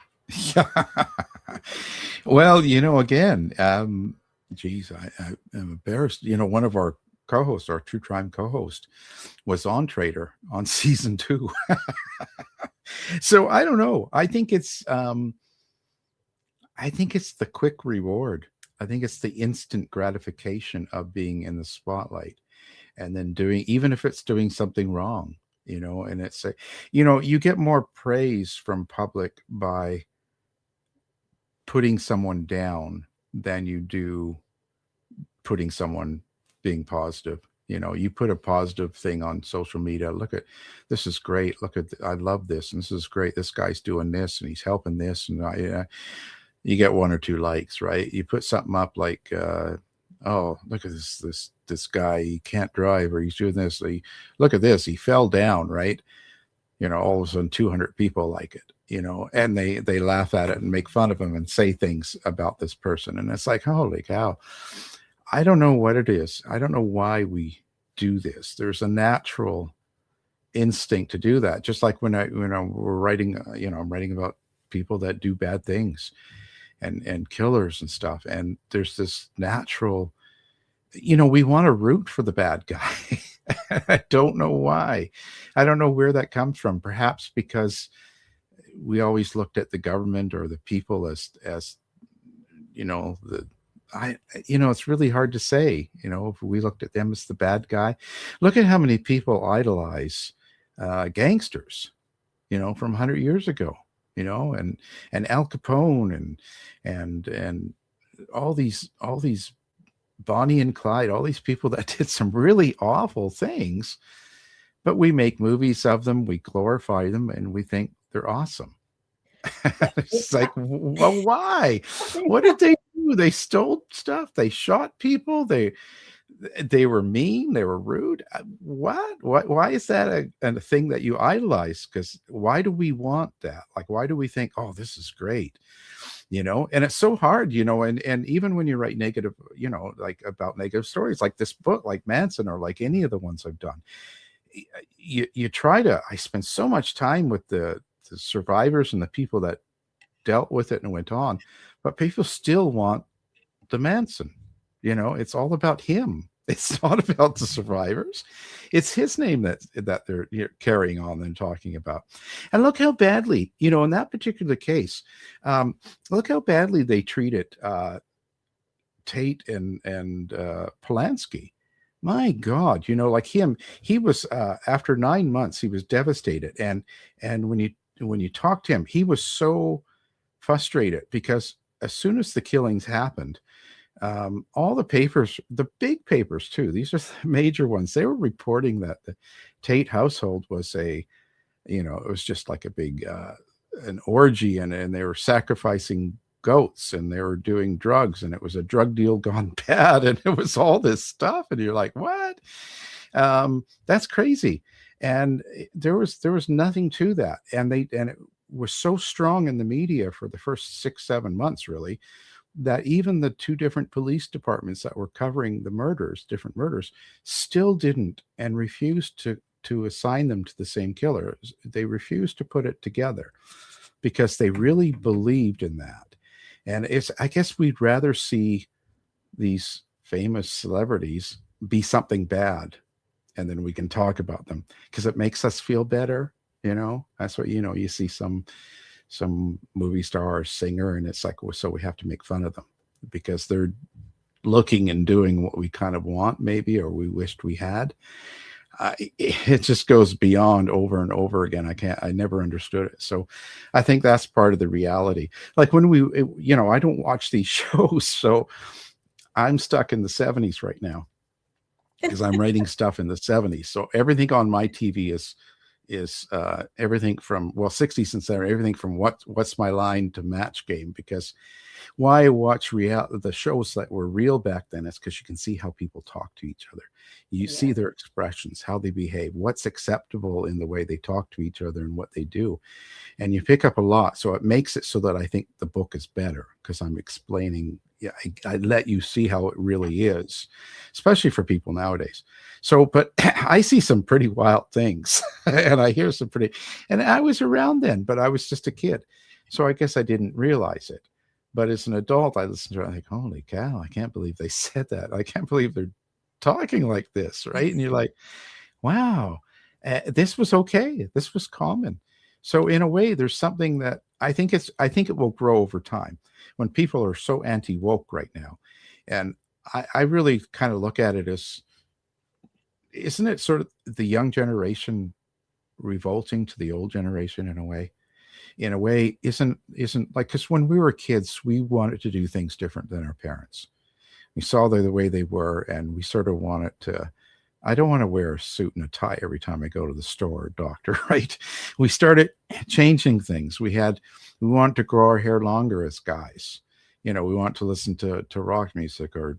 Yeah. Well, again, geez, I am embarrassed. One of our co-hosts, our True Crime co-host, was on Traitor on season 2. So I don't know. I think it's the quick reward. I think it's the instant gratification of being in the spotlight, and then even if it's doing something wrong, and it's you get more praise from public by putting someone down than you do putting someone being positive. You put a positive thing on social media. Look at, this is great. Look at, I love this. And this is great. This guy's doing this and he's helping this. And you get 1 or 2 likes, right? You put something up like, oh, look at this guy, he can't drive, or he's doing this. Look at this, he fell down, right? All of a sudden 200 people like it, and they laugh at it and make fun of him and say things about this person. And it's like, holy cow. I don't know what it is. I don't know why we do this. There's a natural instinct to do that. Just like when we're writing, I'm writing about people that do bad things and killers and stuff. And there's this natural, we want to root for the bad guy. I don't know why. I don't know where that comes from. Perhaps because we always looked at the government or the people as you know the I you know it's really hard to say. If we looked at them as the bad guy. Look at how many people idolize gangsters. From 100 years ago. And Al Capone and all these Bonnie and Clyde, all these people that did some really awful things, but we make movies of them, we glorify them, and we think they're awesome. It's like, well, why? What did they do? They stole stuff. They shot people. They were mean. They were rude. What? Why is that a thing that you idolize? Because why do we want that? Like, why do we think, oh, this is great? And it's so hard, and even when you write negative, like about negative stories, like this book, like Manson, or like any of the ones I've done, you try to, I spend so much time with the survivors and the people that dealt with it and went on, but people still want the Manson. It's all about him. It's not about the survivors. It's his name that they're carrying on and talking about. And look how badly, in that particular case, look how badly they treated Tate and Polanski. My God, like him, he was after 9 months, he was devastated. And when you talk to him, he was so frustrated because as soon as the killings happened, all the papers, the big papers too, these are the major ones, they were reporting that the Tate household was it was just like a big an orgy, and they were sacrificing goats, and they were doing drugs, and it was a drug deal gone bad, and it was all this stuff, and you're like, what? That's crazy. And there was nothing to that, and it was so strong in the media for the first 6-7 months, really, that even the two different police departments that were covering the different murders, still didn't and refused to assign them to the same killer. They refused to put it together because they really believed in that. And I guess we'd rather see these famous celebrities be something bad, and then we can talk about them because it makes us feel better. That's what, you see some movie star or singer, and it's like, well, so we have to make fun of them because they're looking and doing what we kind of want, maybe, or we wished we had. It just goes beyond over and over again. I never understood it. So I think that's part of the reality. Like when I don't watch these shows, so I'm stuck in the 70s right now because I'm writing stuff in the 70s. So everything on my TV is everything from 60s and 70s, everything from what's my line to Match Game, because why watch the shows that were real back then is because you can see how people talk to each other. You see their expressions, how they behave, what's acceptable in the way they talk to each other and what they do. And you pick up a lot. So it makes it so that I think the book is better because I'm explaining. I let you see how it really is, especially for people nowadays. So, but I see some pretty wild things and I hear some and I was around then, but I was just a kid. So I guess I didn't realize it. But as an adult, I listen to it, I think, holy cow, I can't believe they said that. I can't believe they're talking like this, right? And you're like, wow, this was okay. This was common. So in a way, there's something that I think it will grow over time when people are so anti-woke right now. And I really kind of look at it as, isn't it sort of the young generation revolting to the old generation in a way? In a way, isn't like, because when we were kids, we wanted to do things different than our parents. We saw the way they were, and we sort of wanted to. I don't want to wear a suit and a tie every time I go to the store or doctor, right? We started changing things. We wanted to grow our hair longer as guys. We want to listen to rock music or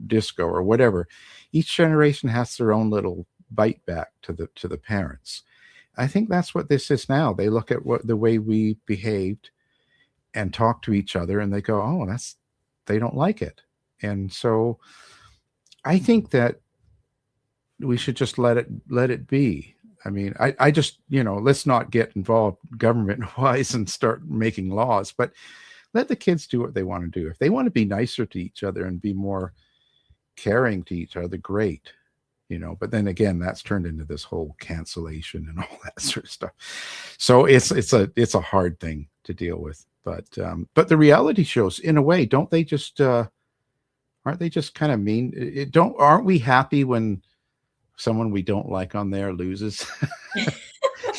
disco or whatever. Each generation has their own little bite back to the parents. I think that's what this is now. They look at the way we behaved and talk to each other, and they go, oh, they don't like it. And so I think that we should just let it be. I mean, I just, let's not get involved government wise and start making laws, but let the kids do what they want to do. If they want to be nicer to each other and be more caring to each other, great. But then again, that's turned into this whole cancellation and all that sort of stuff. So it's a hard thing to deal with. But the reality shows, in a way, don't they just aren't they just kind of mean? Aren't we happy when someone we don't like on there loses?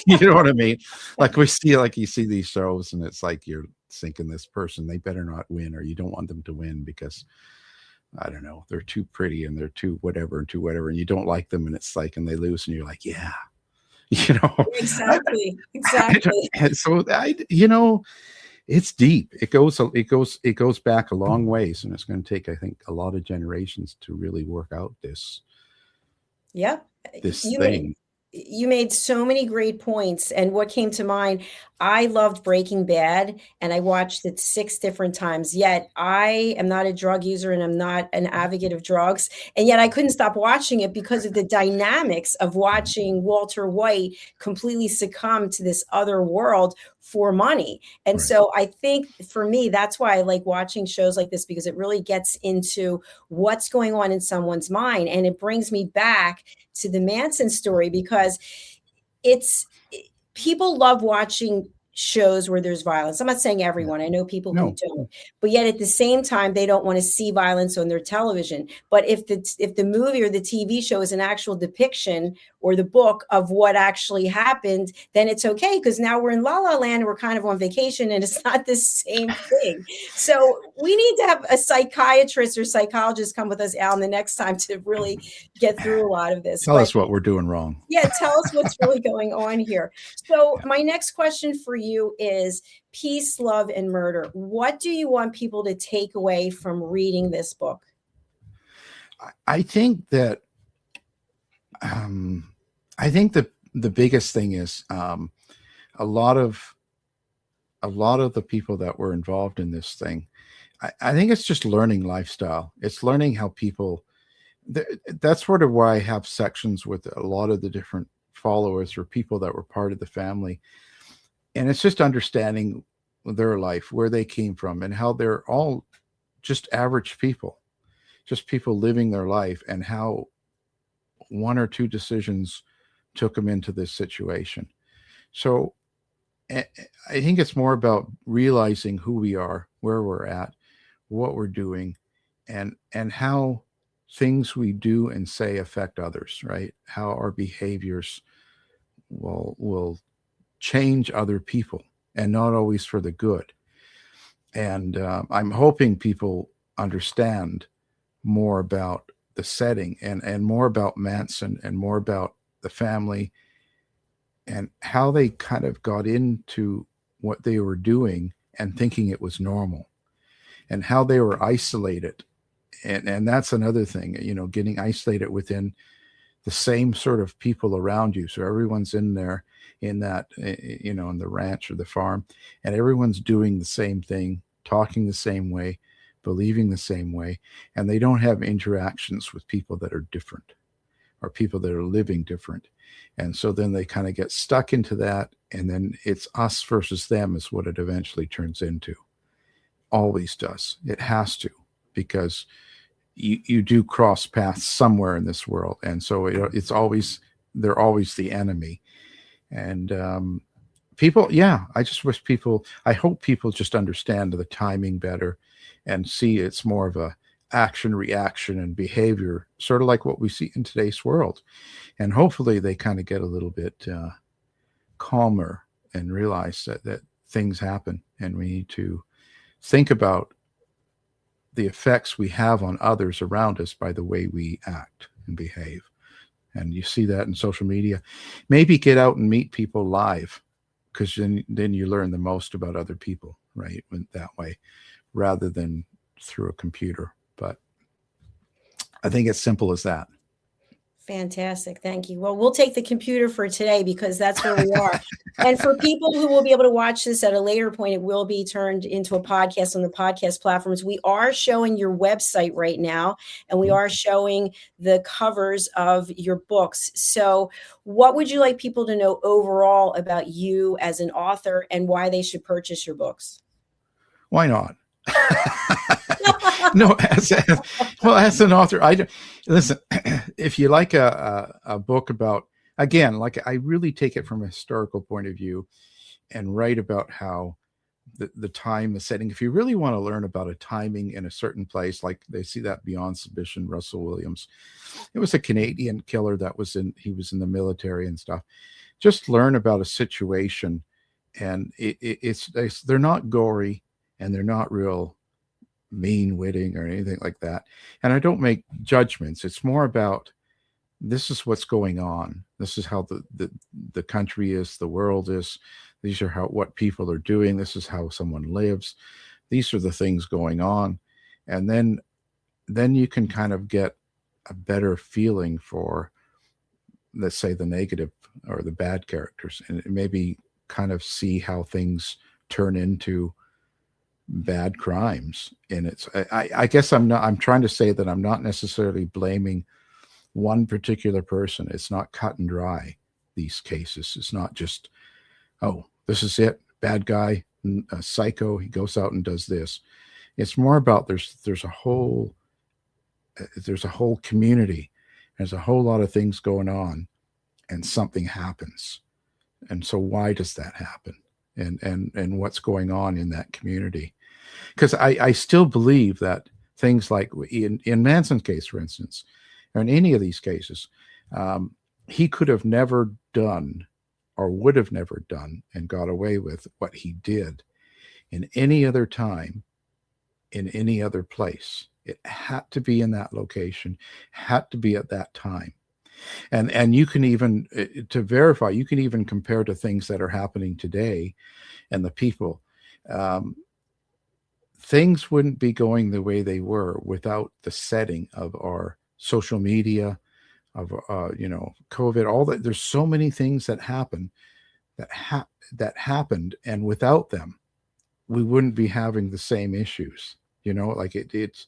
You know what I mean? Like you see these shows, and it's like you're thinking, this person, they better not win, or you don't want them to win because, I don't know, they're too pretty and they're too whatever, and you don't like them, and it's like, and they lose, and you're like, yeah, Exactly. And so it's deep. It goes back a long ways, and it's going to take, I think, a lot of generations to really work out this thing. You made so many great points. And what came to mind, I loved Breaking Bad, and I watched it 6 different times. Yet I am not a drug user, and I'm not an advocate of drugs. And yet I couldn't stop watching it because of the dynamics of watching Walter White completely succumb to this other world for money. And Right. So I think for me, that's why I like watching shows like this, because it really gets into what's going on in someone's mind. And it brings me back to the Manson story, because people love watching shows where there's violence. I'm not saying everyone. I know people who don't, but yet at the same time, they don't want to see violence on their television. But if the movie or the TV show is an actual depiction, or the book of what actually happened, then it's okay, because now we're in La La Land and we're kind of on vacation, and it's not the same thing. So we need to have a psychiatrist or psychologist come with us, Alan, the next time, to really get through a lot of this. Tell us what we're doing wrong. Yeah, tell us what's really going on here. So my next question for you is Peace, Love, and Murder. What do you want people to take away from reading this book? I think that the biggest thing is a lot of the people that were involved in this thing. I think it's just learning lifestyle. It's learning how people. That's sort of why I have sections with a lot of the different followers or people that were part of the family, and it's just understanding their life, where they came from, and how they're all just average people, just people living their life, and how 1 or 2 decisions took them into this situation. So I think it's more about realizing who we are, where we're at, what we're doing, and how things we do and say affect others, right? How our behaviors will change other people, and not always for the good. And I'm hoping people understand more about the setting, and more about Manson, and more about the family, and how they kind of got into what they were doing and thinking it was normal, and how they were isolated. And that's another thing, getting isolated within the same sort of people around you. So everyone's in there, in that, in the ranch or the farm, and everyone's doing the same thing, talking the same way, believing the same way, and they don't have interactions with people that are different, or people that are living different. And so then they kind of get stuck into that, and then it's us versus them is what it eventually turns into. Always does. It has to, because you do cross paths somewhere in this world, and so they're always the enemy. And people, I hope people just understand the timing better, and see it's more of a action, reaction, and behavior, sort of like what we see in today's world. And hopefully they kind of get a little bit calmer, and realize that things happen, and we need to think about the effects we have on others around us by the way we act and behave. And you see that in social media. Maybe get out and meet people live, because then you learn the most about other people, right? That way, rather than through a computer. But I think it's simple as that. Fantastic. Thank you. Well, we'll take the computer for today, because that's where we are. And for people who will be able to watch this at a later point, it will be turned into a podcast on the podcast platforms. We are showing your website right now, and we are showing the covers of your books. So what would you like people to know overall about you as an author, and why they should purchase your books? Why not? No, as an author, listen. If you like a book about, again, like I really take it from a historical point of view and write about how the time, the setting. If you really want to learn about a timing in a certain place, like they see that Beyond Suspicion, Russell Williams, it was a Canadian killer that he was in the military and stuff. Just learn about a situation, and they're not gory and they're not real mean witting or anything like that. And I don't make judgments. It's more about, this is what's going on. This is how the country is, the world is. These are what people are doing. This is how someone lives. These are the things going on. And then you can kind of get a better feeling for, let's say, the negative or the bad characters, and maybe kind of see how things turn into bad crimes. And I guess I'm trying to say that I'm not necessarily blaming one particular person. It's not cut and dry, these cases. It's not just, oh, this is it, bad guy, a psycho, he goes out and does this. It's more about there's a whole community, there's a whole lot of things going on, and something happens. And so why does that happen? And what's going on in that community? Because I still believe that things like in Manson's case, for instance, or in any of these cases, he could have never done or would have never done and got away with what he did in any other time, in any other place. It had to be in that location, had to be at that time. And you can even, to verify, you can even compare to things that are happening today and the people. Things wouldn't be going the way they were without the setting of our social media, of COVID, all that. There's so many things that happen that happened, and without them, we wouldn't be having the same issues. Like it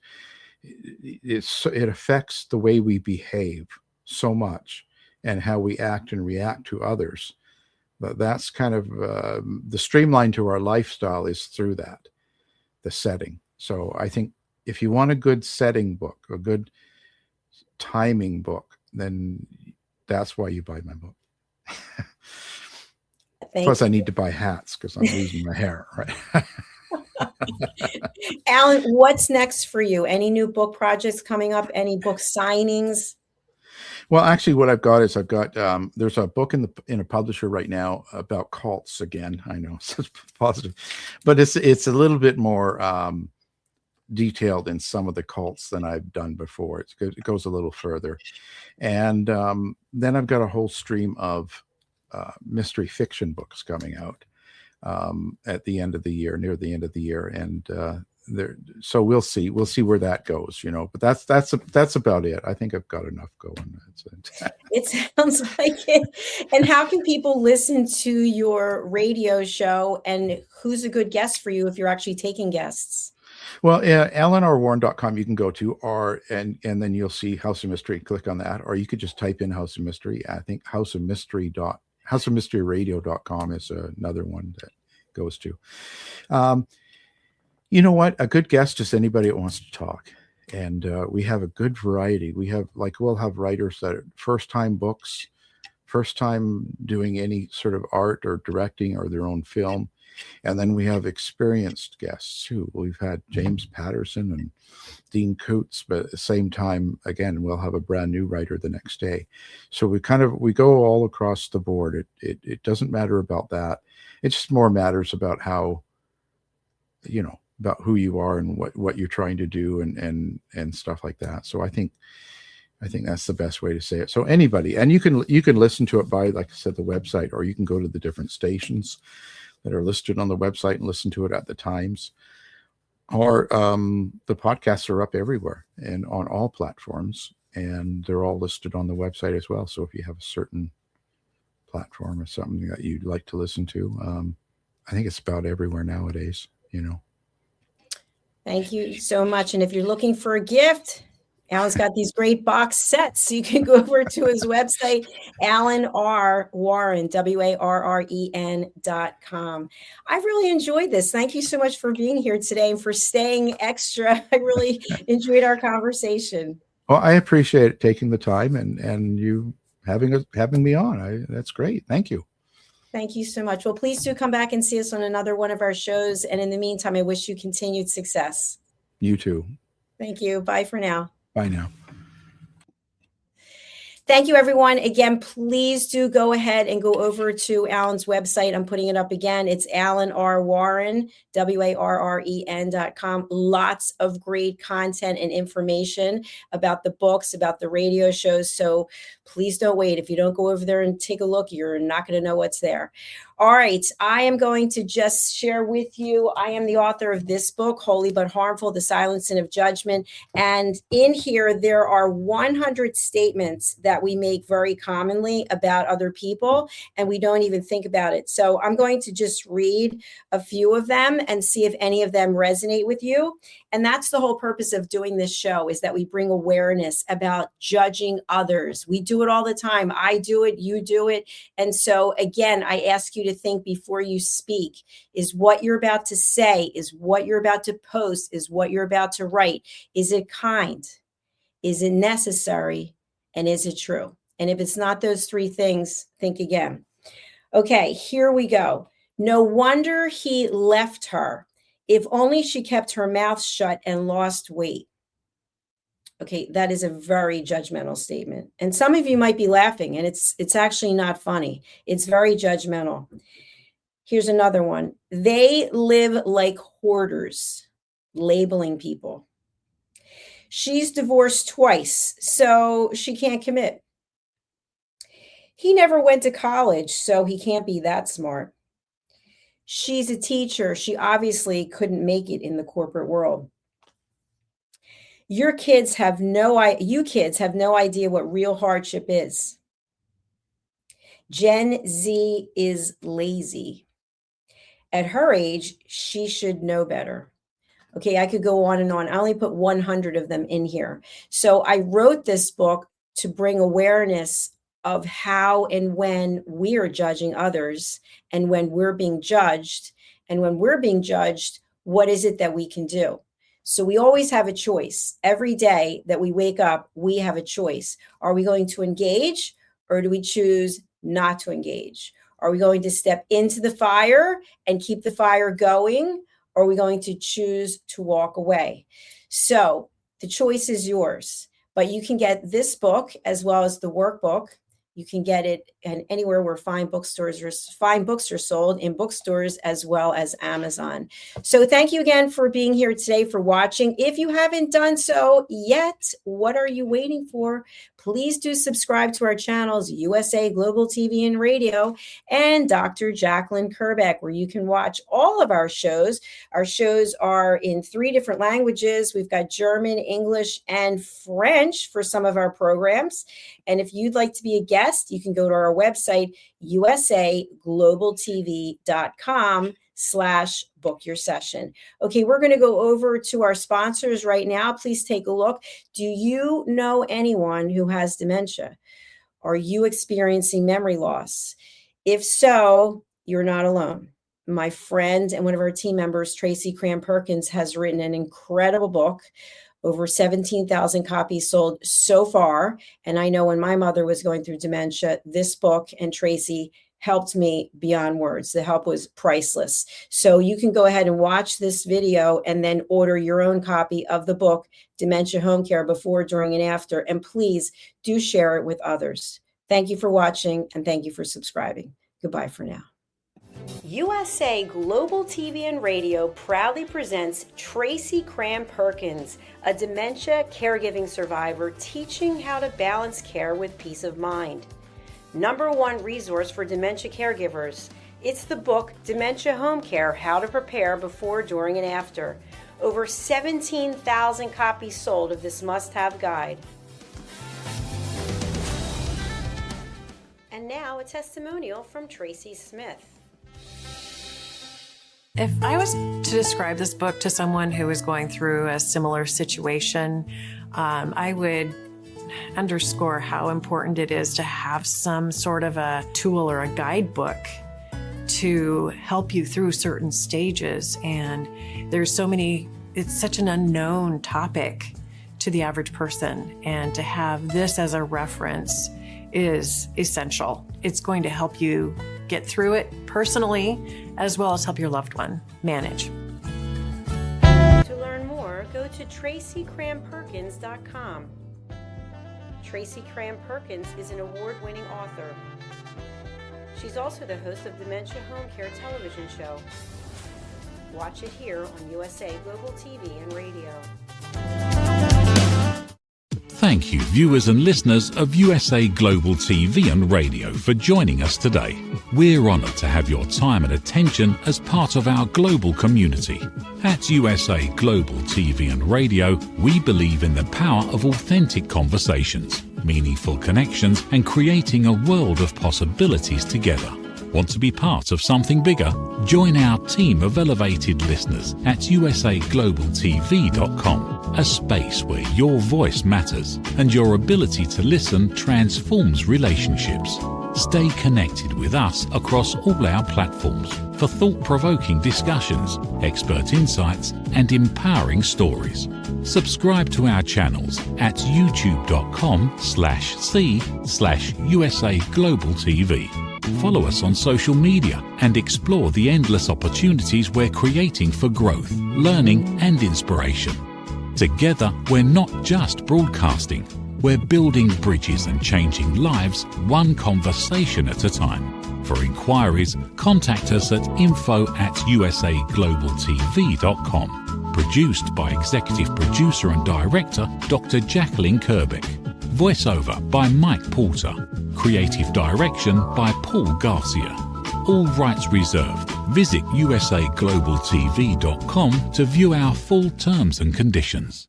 affects the way we behave so much, and how we act and react to others. But that's kind of the streamline to our lifestyle is through that, the setting. So I think if you want a good setting book, a good timing book, then that's why you buy my book. Plus, I need to buy hats because I'm losing my hair, right? Alan, what's next for you? Any new book projects coming up? Any book signings? Well, actually, what I've got is there's a book in a publisher right now about cults again. I know it's positive, but it's a little bit more detailed in some of the cults than I've done before. It goes a little further, and then I've got a whole stream of mystery fiction books coming out at the end of the year, near the end of the year, and so we'll see where that goes, but that's about it. I think I've got enough going. It sounds like it. And how can people listen to your radio show, and who's a good guest for you if you're actually taking guests? Well, AlanRwarren.com you can go to, and then you'll see House of Mystery. Click on that, or you could just type in House of Mystery. I think houseofmysteryradio.com is another one that goes to. You know what? A good guest is anybody that wants to talk. And we have a good variety. We'll have writers that are first-time books, first time doing any sort of art or directing or their own film. And then we have experienced guests too. We've had James Patterson and Dean Koontz, but at the same time, again, we'll have a brand new writer the next day. So we go all across the board. It doesn't matter about that. It just more matters about how, about who you are and what you're trying to do and stuff like that. So I think that's the best way to say it. So anybody, and you can listen to it by, like I said, the website, or you can go to the different stations that are listed on the website and listen to it at the times. Or the podcasts are up everywhere and on all platforms, and they're all listed on the website as well. So if you have a certain platform or something that you'd like to listen to, I think it's about everywhere nowadays, Thank you so much. And if you're looking for a gift, Alan's got these great box sets. So you can go over to his website, Alan R. Warren, WARREN.com. I've really enjoyed this. Thank you so much for being here today and for staying extra. I really enjoyed our conversation. Well, I appreciate taking the time and you having me on. That's great. Thank you. Thank you so much. Well, please do come back and see us on another one of our shows. And in the meantime, I wish you continued success. You too. Thank you. Bye for now. Bye now. Thank you, everyone. Again, please do go ahead and go over to Alan's website. I'm putting it up again. It's Alan R. Warren, WARREN.com. Lots of great content and information about the books, about the radio shows. So please don't wait. If you don't go over there and take a look, you're not going to know what's there. All right. I am going to just share with you. I am the author of this book, Holy But Harmful, The Silent Sin of Judgment. And in here, there are 100 statements that we make very commonly about other people, and we don't even think about it. So I'm going to just read a few of them and see if any of them resonate with you. And that's the whole purpose of doing this show, is that we bring awareness about judging others. We do it all the time. I do it, you do it. And so again, I ask you to think before you speak. Is what you're about to say, is what you're about to post, is what you're about to write, is it kind? Is it necessary? And is it true? And if it's not those three things, think again. Okay, here we go. No wonder he left her. If only she kept her mouth shut and lost weight. Okay, that is a very judgmental statement. And some of you might be laughing, and it's actually not funny. It's very judgmental. Here's another one. They live like hoarders, labeling people. She's divorced twice, so she can't commit. He never went to college, so he can't be that smart. She's a teacher. She obviously couldn't make it in the corporate world. You kids have no idea what real hardship is. Gen Z is lazy. At her age, she should know better. Okay, I could go on and on. I only put 100 of them in here. So I wrote this book to bring awareness of how and when we are judging others and when we're being judged. And when we're being judged, what is it that we can do? So we always have a choice. Every day that we wake up, we have a choice. Are we going to engage, or do we choose not to engage? Are we going to step into the fire and keep the fire going? Or are we going to choose to walk away? So the choice is yours, but you can get this book as well as the workbook. You can get it anywhere where fine books are sold, in bookstores as well as Amazon. So thank you again for being here today, for watching. If you haven't done so yet, what are you waiting for? Please do subscribe to our channels, USA Global TV and Radio, and Dr. Jacalyn Kerbeck, where you can watch all of our shows. Our shows are in 3 different languages. We've got German, English, and French for some of our programs. And if you'd like to be a guest, you can go to our website, usaglobaltv.com/book your session. Okay, we're going to go over to our sponsors right now. Please take a look. Do you know anyone who has dementia? Are you experiencing memory loss? If so, you're not alone. My friend and one of our team members, Tracy Cram-Perkins, has written an incredible book. Over 17,000 copies sold so far. And I know when my mother was going through dementia, this book and Tracy helped me beyond words. The help was priceless. So you can go ahead and watch this video and then order your own copy of the book, Dementia Home Care, before, during, and after. And please do share it with others. Thank you for watching, and thank you for subscribing. Goodbye for now. USA Global TV and Radio proudly presents Tracy Cram-Perkins, a dementia caregiving survivor teaching how to balance care with peace of mind. #1 resource for dementia caregivers. It's the book Dementia Home Care, How to Prepare Before, During, and After. Over 17,000 copies sold of this must-have guide. And now a testimonial from Tracy Smith. If I was to describe this book to someone who is going through a similar situation, I would underscore how important it is to have some sort of a tool or a guidebook to help you through certain stages. And there's so many, it's such an unknown topic to the average person. And to have this as a reference is essential. It's going to help you get through it personally, as well as help your loved one manage. To learn more, go to TracyCramPerkins.com. Tracy Cram Perkins is an award-winning author. She's also the host of Dementia Home Care television show. Watch it here on USA Global TV and Radio. Thank you, viewers and listeners of USA Global TV and Radio, for joining us today. We're honoured to have your time and attention as part of our global community. At USA Global TV and Radio, we believe in the power of authentic conversations, meaningful connections, and creating a world of possibilities together. Want to be part of something bigger? Join our team of elevated listeners at usaglobaltv.com, a space where your voice matters and your ability to listen transforms relationships. Stay connected with us across all our platforms for thought-provoking discussions, expert insights, and empowering stories. Subscribe to our channels at youtube.com/c/USA Global TV. Follow us on social media and explore the endless opportunities we're creating for growth, learning, and inspiration. Together, we're not just broadcasting, we're building bridges and changing lives one conversation at a time. For inquiries, contact us at info@usaglobaltv.com. Produced by Executive Producer and Director Dr. Jacalyn Kerbeck. Voiceover by Mike Porter. Creative direction by Paul Garcia. All rights reserved. Visit usaglobaltv.com to view our full terms and conditions.